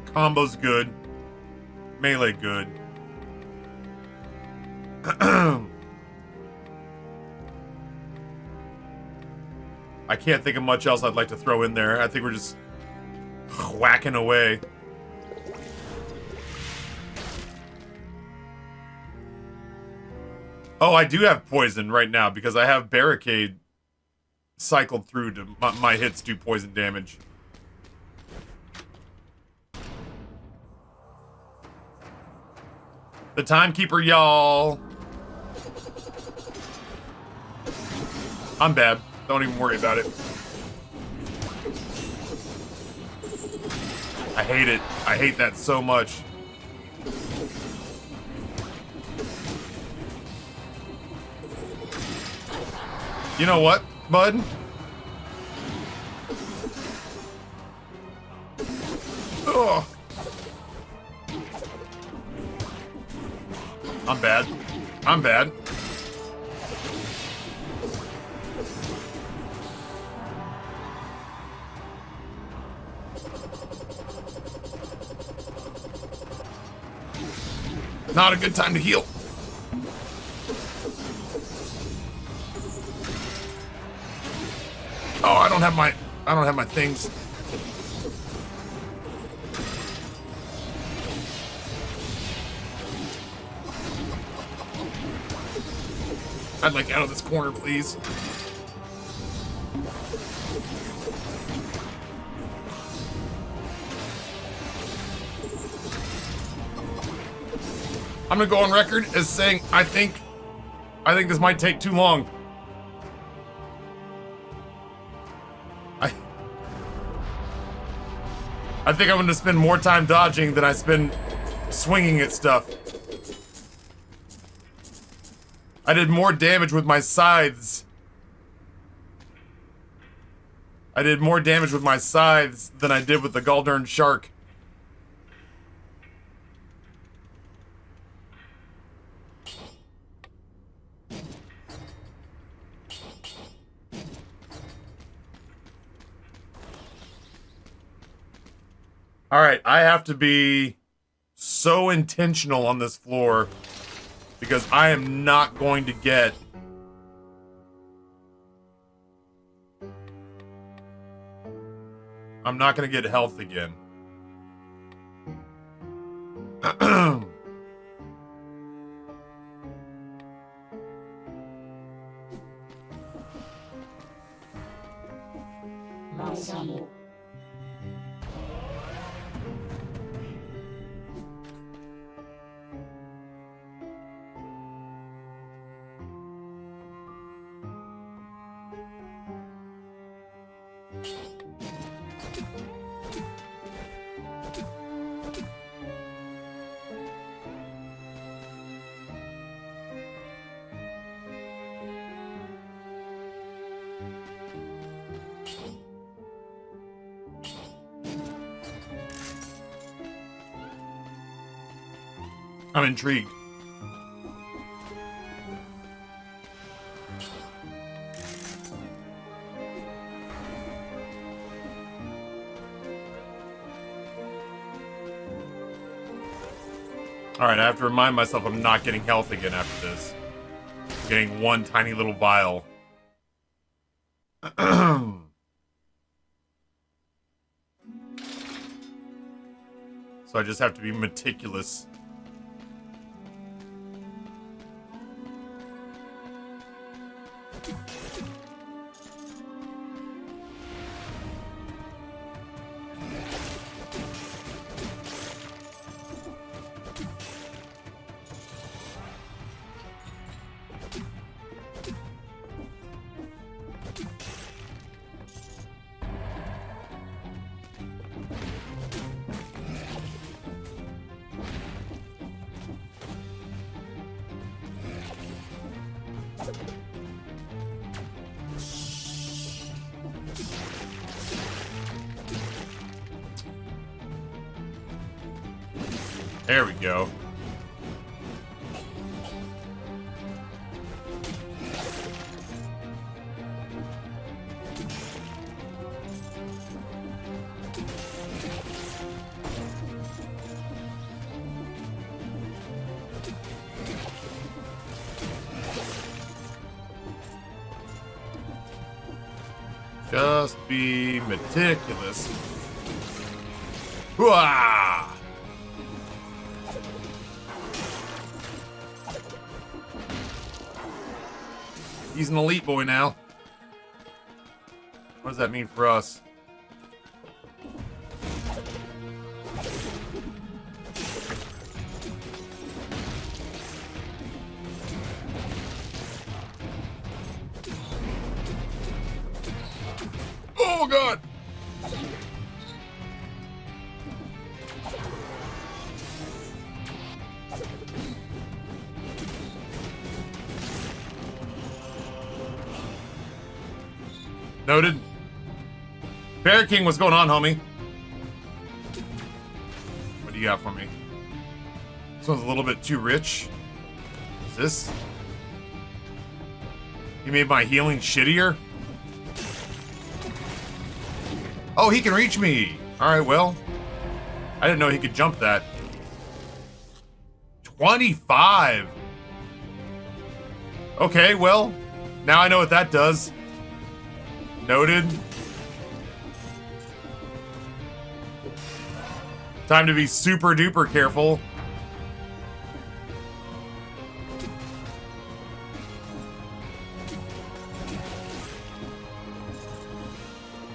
Combo's good. Melee good. I can't think of much else I'd like to throw in there. I think we're just whacking away. Oh, I do have poison right now because I have barricade cycled through to my hits do poison damage. The timekeeper, y'all. I'm bad. Don't even worry about it. I hate it. I hate that so much. You know what, bud? Ugh. I'm bad. I'm bad. Not a good time to heal. Oh, I don't have my things. I'd like out of this corner, please. I'm gonna go on record as saying I think this might take too long. I think I'm gonna spend more time dodging than I spend swinging at stuff. I did more damage with my scythes. I did more damage with my scythes than I did with the Galdern shark. All right, I have to be so intentional on this floor because I am not going to get health again. I'm intrigued. Alright, I have to remind myself I'm not getting health again after this. I'm getting one tiny little vial. So I just have to be meticulous. There we go. Just be meticulous. Hooah! He's an elite boy now. What does that mean for us? Oh, God! Noted. Bear King, what's going on, homie? What do you got for me? This one's a little bit too rich. Is this? He made my healing shittier? Oh, he can reach me! Alright, well. I didn't know he could jump that. 25. Okay, well, now I know what that does. Noted. Time to be super duper careful.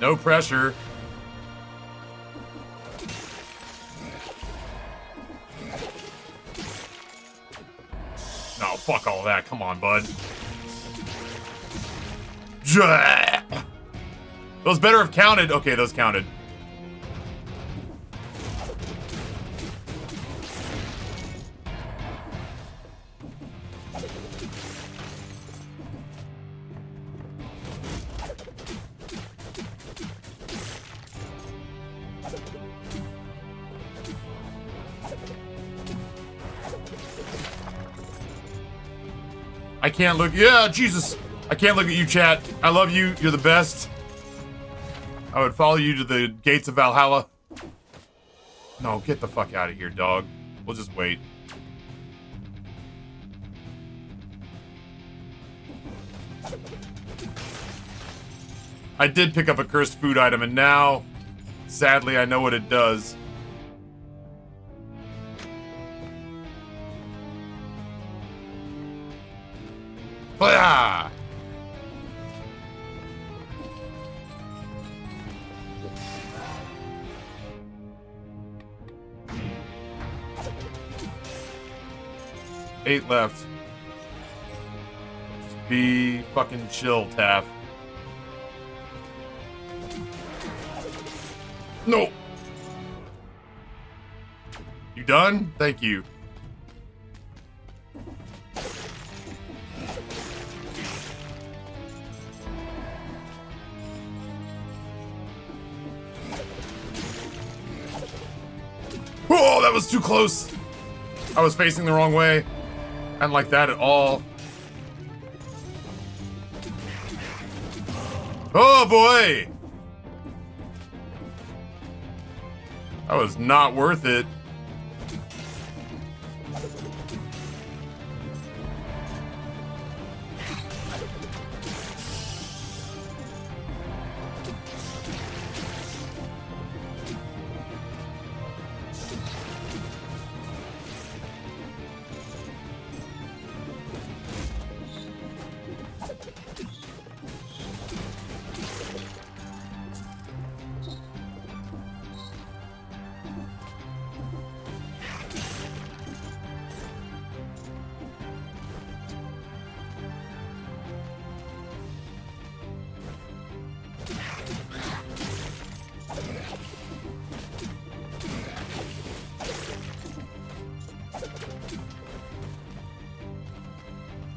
No pressure. No, fuck all that. Come on, bud. Those better have counted. Okay, those counted. I can't look. Yeah, Jesus. I can't look at you, chat. I love you. You're the best. I would follow you to the gates of Valhalla. No, get the fuck out of here, dog. We'll just wait. I did pick up a cursed food item, and now, sadly, I know what it does. Blah! Eight left. Just be fucking chill, Taff. No! You done? Thank you. Oh, that was too close. I was facing the wrong way. I didn't like that at all. Oh boy! That was not worth it.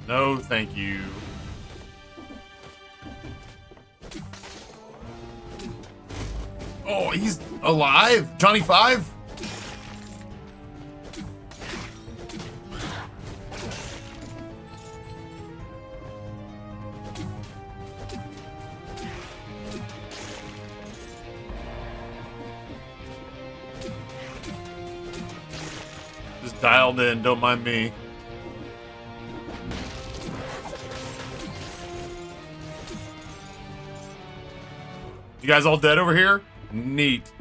No, thank you. Oh, he's alive? Johnny Five? Just dialed in, don't mind me. You guys all dead over here? Neat.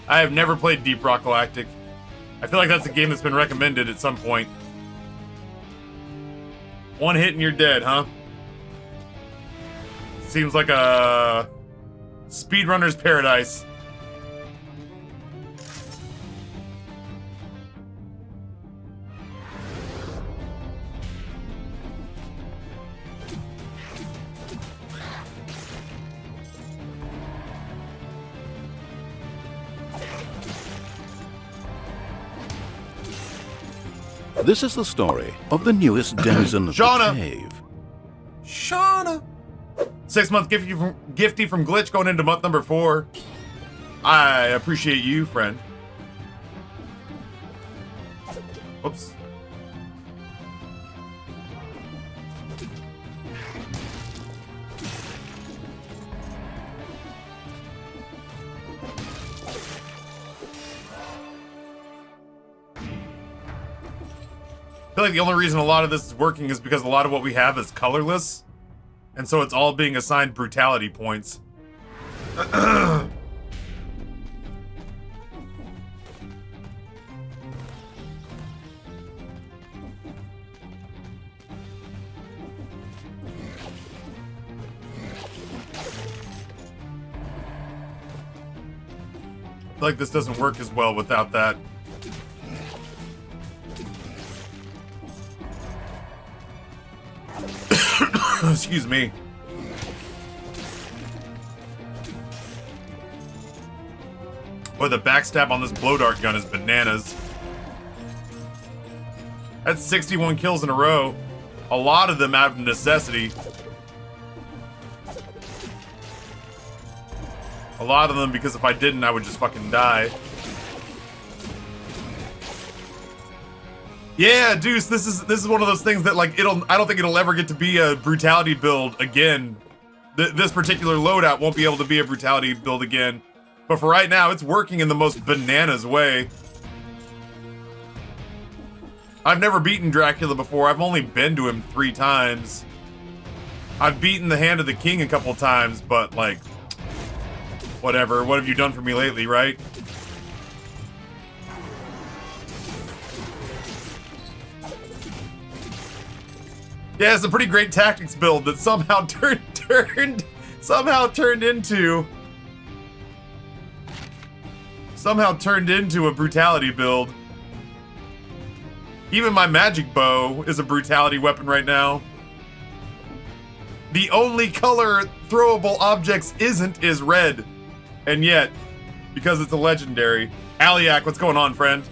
I have never played Deep Rock Galactic. I feel like that's a game that's been recommended at some point. One hit and you're dead, huh? Seems like a speedrunner's paradise. This is the story of the newest denizen of the Shauna. cave. Shauna! 6-month gifty from Glitch going into month number 4. I appreciate you, friend. Whoops. feel like the only reason a lot of this is working is because a lot of what we have is colorless. And so it's all being assigned brutality points. I feel like this doesn't work as well without that. Excuse me. Boy, the backstab on this blow dart gun is bananas. That's 61 kills in a row. A lot of them out of necessity. A lot of them because if I didn't, I would just fucking die. Yeah, Deuce, this is one of those things that like I don't think it'll ever get to be a brutality build again. This particular loadout won't be able to be a brutality build again. But for right now, it's working in the most bananas way. I've never beaten Dracula before. I've only been to him 3 times. I've beaten the Hand of the King a couple times, but like, whatever. What have you done for me lately, right? Yeah, it's a pretty great tactics build that somehow turned into a brutality build. Even my magic bow is a brutality weapon right now. The only color throwable objects is red. And yet, because it's a legendary. Aliak, what's going on, friend?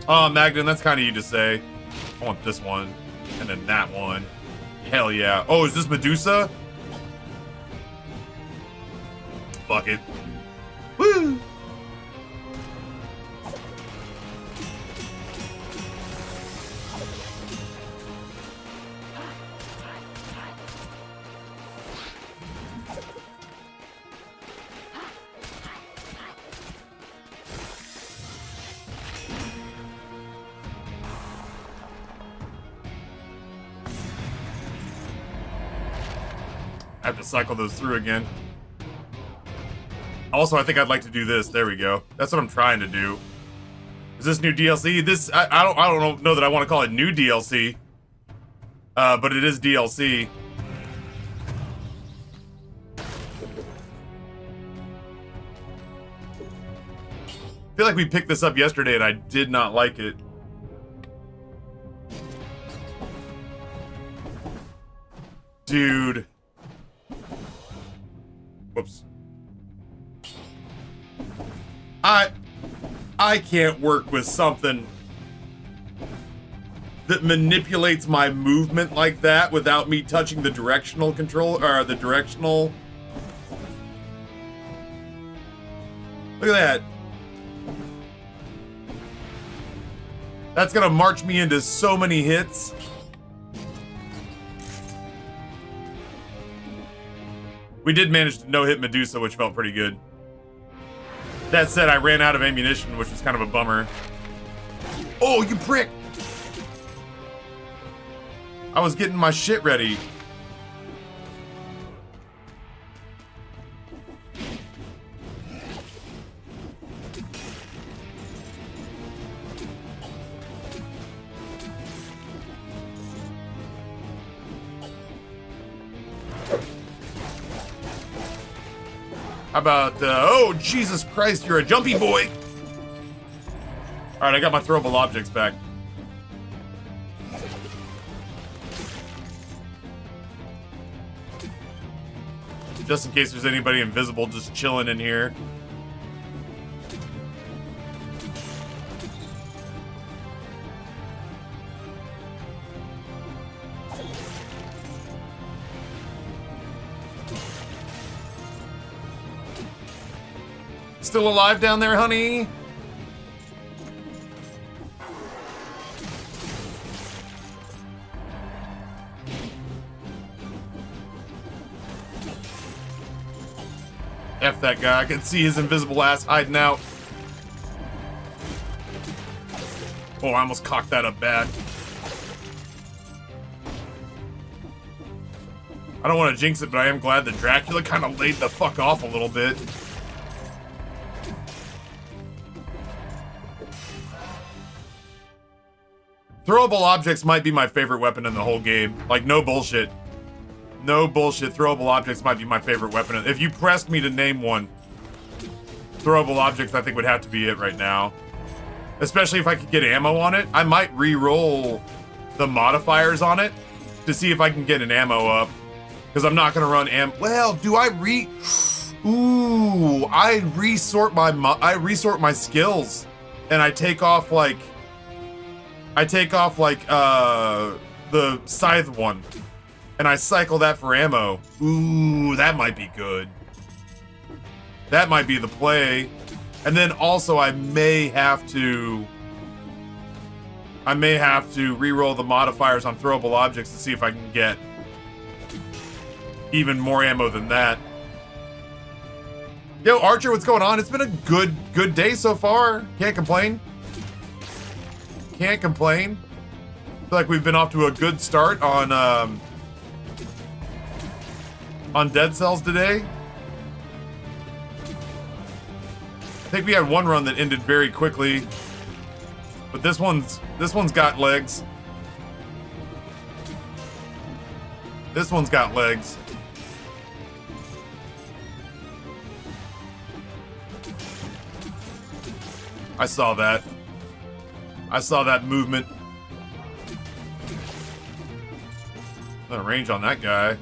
Oh, Magdan, that's kind of you to say. I want this one. And then that one. Hell yeah. Oh, is this Medusa? Fuck it. Woo! I have to cycle those through again. Also, I think I'd like to do this. There we go. That's what I'm trying to do. Is this new DLC? This I don't know that I want to call it new DLC. But it is DLC. I feel like we picked this up yesterday and I did not like it. Dude. Whoops. I can't work with something that manipulates my movement like that without me touching the directional control, or the directional. Look at that. That's gonna march me into so many hits. We did manage to no-hit Medusa, which felt pretty good. That said, I ran out of ammunition, which was kind of a bummer. Oh, you prick! I was getting my shit ready. How about, oh, Jesus Christ, you're a jumpy boy. All right, I got my throwable objects back. Just in case there's anybody invisible just chilling in here. Still alive down there, honey? F that guy. I can see his invisible ass hiding out. Oh, I almost cocked that up bad. I don't want to jinx it, but I am glad that Dracula kind of laid the fuck off a little bit. Throwable objects might be my favorite weapon in the whole game. Like, no bullshit. No bullshit. Throwable objects might be my favorite weapon. If you pressed me to name one, throwable objects I think would have to be it right now. Especially if I could get ammo on it. I might re-roll the modifiers on it to see if I can get an ammo up. Because I'm not gonna run well, do I Ooh, I resort my skills. And I take off like the scythe one. And I cycle that for ammo. Ooh, that might be good. That might be the play. And then also I may have to re-roll the modifiers on throwable objects to see if I can get even more ammo than that. Yo, Archer, what's going on? It's been a good day so far. Can't complain. Can't complain. Feel like we've been off to a good start on Dead Cells today. I think we had one run that ended very quickly, but this one's got legs. This one's got legs. I saw that. I saw that movement. No range on that guy.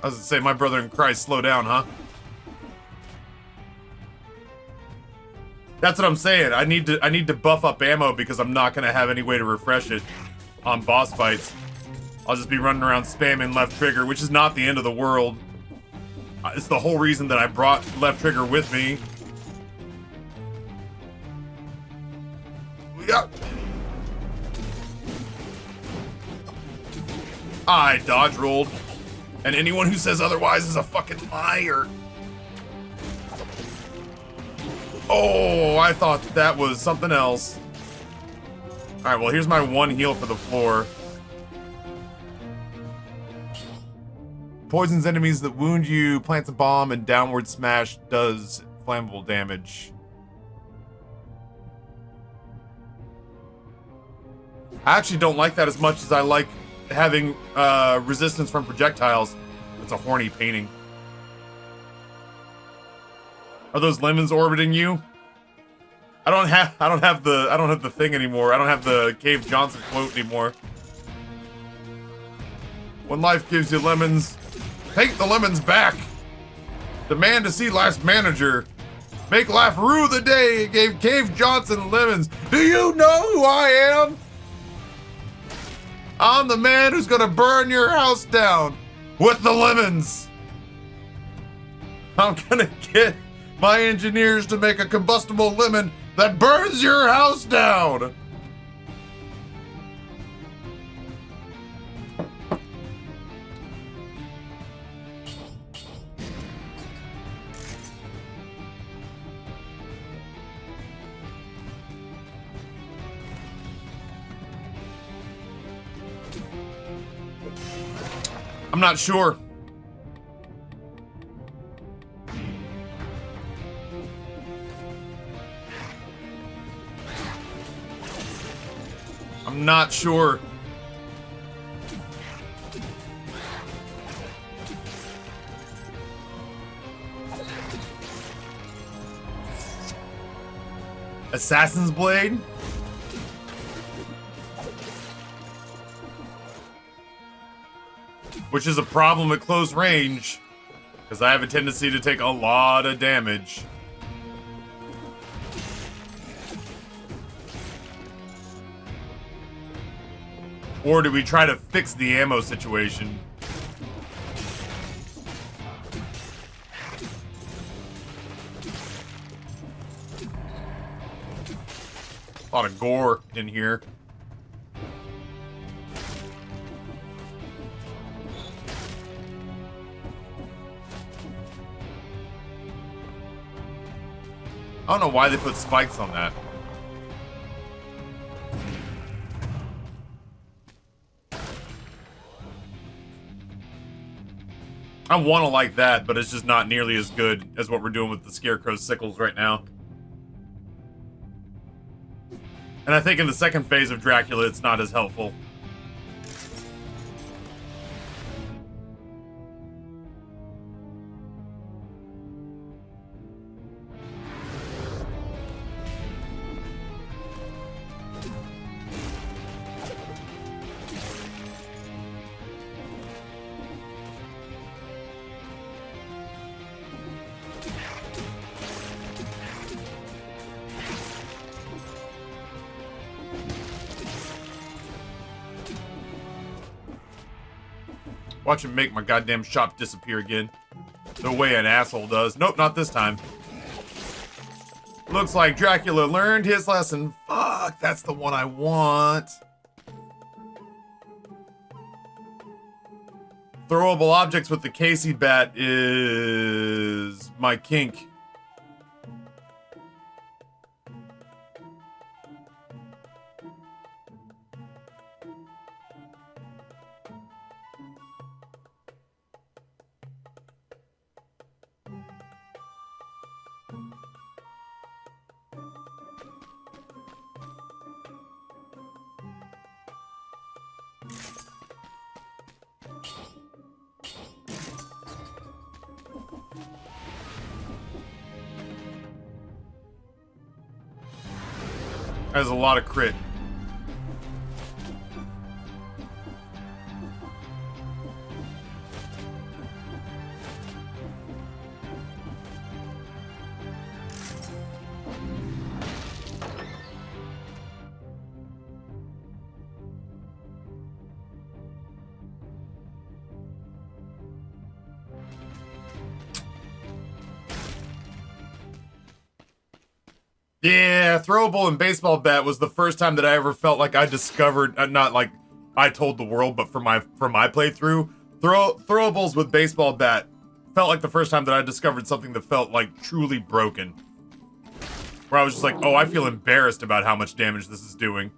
I was gonna say, my brother in Christ, slow down, huh? That's what I'm saying. I need to buff up ammo because I'm not gonna have any way to refresh it on boss fights. I'll just be running around spamming left trigger, which is not the end of the world. It's the whole reason that I brought left trigger with me. Yeah. I dodge rolled. And anyone who says otherwise is a fucking liar. Oh, I thought that was something else. Alright, well, here's my one heal for the floor. Poisons enemies that wound you, plants a bomb, and downward smash does flammable damage. I actually don't like that as much as I like having resistance from projectiles. It's a horny painting. Are those lemons orbiting you? I don't have the thing anymore. I don't have the Cave Johnson quote anymore. When life gives you lemons, take the lemons back. Demand to see life's manager. Make life rue the day it gave Cave Johnson lemons. Do you know who I am? I'm the man who's gonna burn your house down with the lemons. I'm gonna get my engineers to make a combustible lemon that burns your house down. I'm not sure. I'm not sure. Assassin's Blade? Which is a problem at close range, because I have a tendency to take a lot of damage. Or do we try to fix the ammo situation? A lot of gore in here. I don't know why they put spikes on that. I want to like that, but it's just not nearly as good as what we're doing with the Scarecrow's sickles right now. And I think in the second phase of Dracula, it's not as helpful. Watch him make my goddamn shop disappear again. The way an asshole does. Nope, not this time. Looks like Dracula learned his lesson. Fuck, that's the one I want. Throwable objects with the Casey bat is my kink. That is a lot of crit. Yeah, throwable and baseball bat was the first time that I ever felt like I discovered, not like I told the world, but for my playthrough, throwables with baseball bat felt like the first time that I discovered something that felt like truly broken. Where I was just like, oh, I feel embarrassed about how much damage this is doing.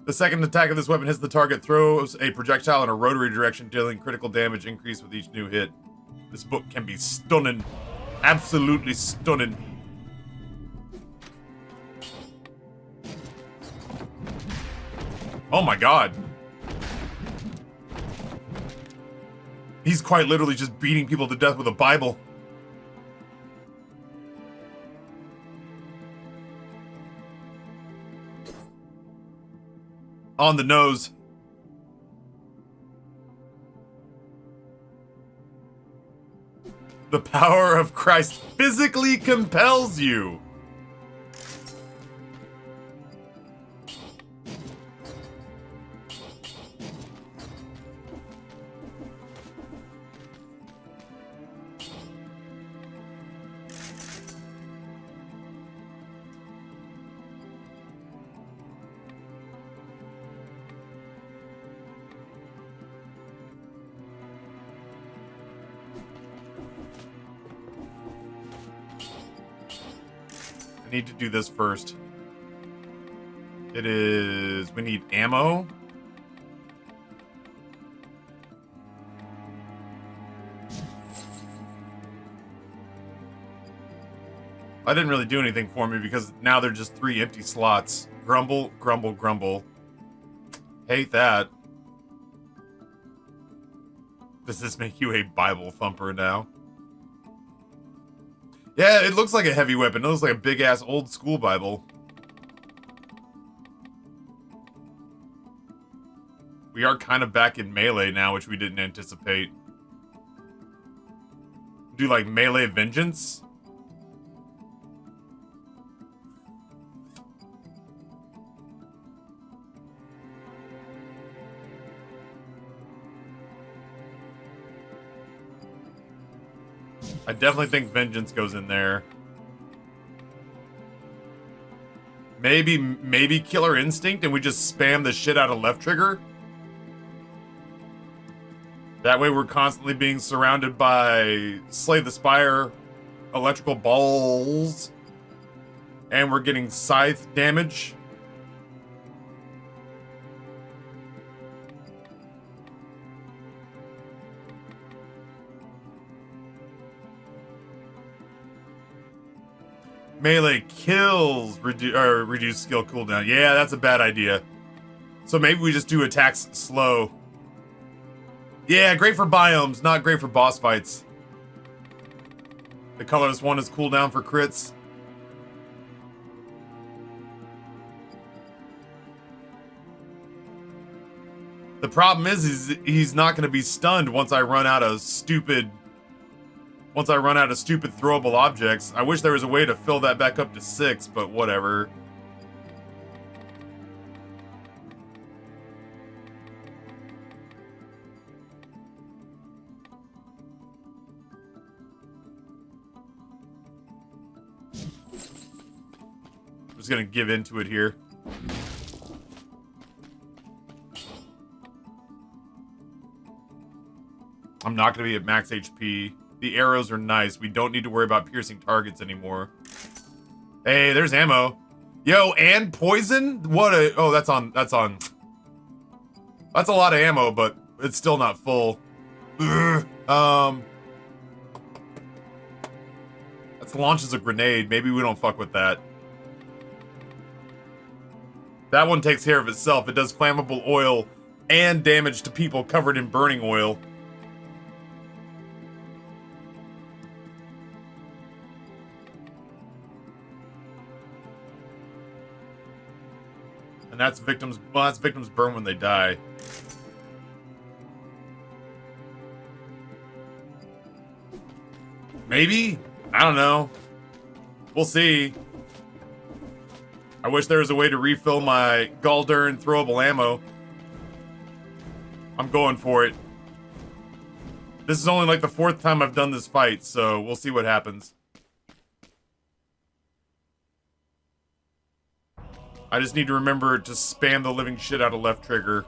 The second attack of this weapon hits the target, throws a projectile in a rotary direction, dealing critical damage increase with each new hit. This book can be stunning. Absolutely stunning. Oh my god. He's quite literally just beating people to death with a Bible. On the nose. The power of Christ physically compels you. I need to do this first. It is... we need ammo. I didn't really do anything for me because now they're just 3 empty slots. Grumble, grumble, grumble. Hate that. Does this make you a Bible thumper now? Yeah, it looks like a heavy weapon. It looks like a big-ass old-school Bible. We are kind of back in melee now, which we didn't anticipate. Do, like, melee vengeance? I definitely think vengeance goes in there. Maybe Killer Instinct and we just spam the shit out of left trigger? That way we're constantly being surrounded by Slay the Spire electrical balls. And we're getting scythe damage. Melee kills reduce skill cooldown. Yeah, that's a bad idea. So maybe we just do attacks slow. Yeah, great for biomes, not great for boss fights. The colorless one is cooldown for crits. The problem is he's not going to be stunned once I run out of stupid throwable objects. I wish there was a way to fill that back up to 6, but whatever. I'm just gonna give into it here. I'm not gonna be at max HP. The arrows are nice. We don't need to worry about piercing targets anymore. Hey, there's ammo. Yo, and poison? What a... Oh, that's on... That's a lot of ammo, but it's still not full. That launches a grenade. Maybe we don't fuck with that. That one takes care of itself. It does flammable oil and damage to people covered in burning oil. And that's victims. Well, that's victims burn when they die. Maybe? I don't know. We'll see. I wish there was a way to refill my Galdern throwable ammo. I'm going for it. This is only like the 4th time I've done this fight, so we'll see what happens. I just need to remember to spam the living shit out of left trigger.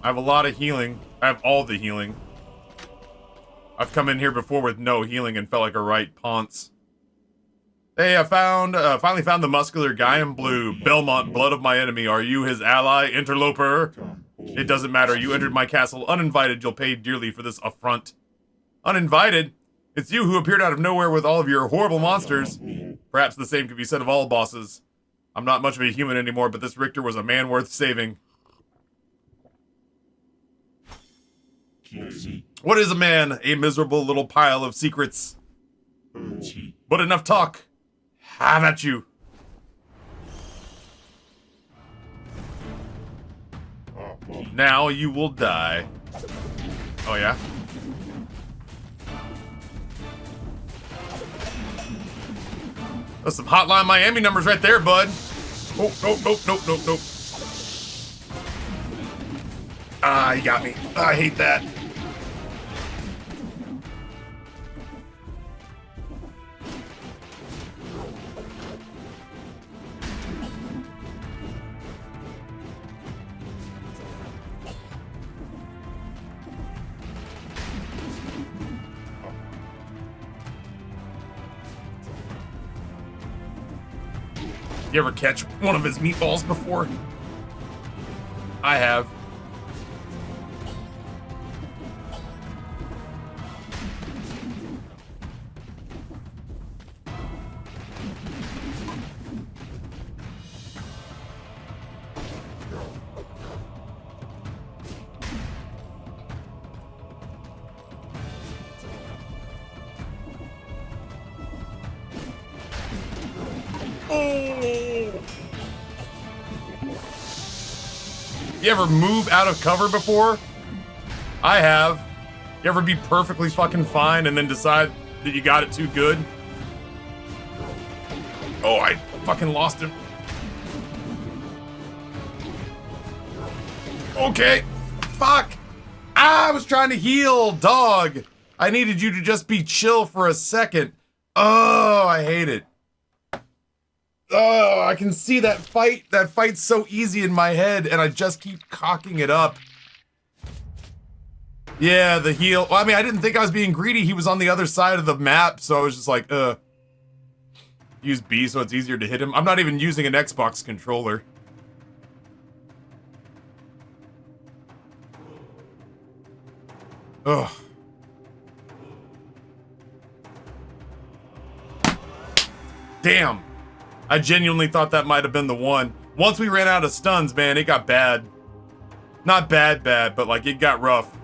I have a lot of healing. I have all the healing. I've come in here before with no healing and felt like a right ponce. Hey, I finally found the muscular guy in blue. Belmont, blood of my enemy. Are you his ally, interloper? It doesn't matter. You entered my castle uninvited. You'll pay dearly for this affront. Uninvited? It's you who appeared out of nowhere with all of your horrible monsters. Perhaps the same could be said of all bosses. I'm not much of a human anymore, but this Richter was a man worth saving. What is a man? A miserable little pile of secrets. But enough talk. Have at you. Now you will die. Oh yeah? That's some Hotline Miami numbers right there, bud. Oh, nope. Ah, he got me. I hate that. You ever catch one of his meatballs before? I have. You ever move out of cover before? I have. You ever be perfectly fucking fine and then decide that you got it too good? Oh, I fucking lost him. Okay. Fuck. I was trying to heal, dog. I needed you to just be chill for a second. Oh, I hate it. Oh, I can see that fight. That fight's so easy in my head, and I just keep cocking it up. Yeah, the heal. Well, I mean, I didn't think I was being greedy. He was on the other side of the map, so I was just like, use B so it's easier to hit him. I'm not even using an Xbox controller. Ugh. Damn. I genuinely thought that might have been the one. Once we ran out of stuns, man, it got bad. Not bad, but like it got rough.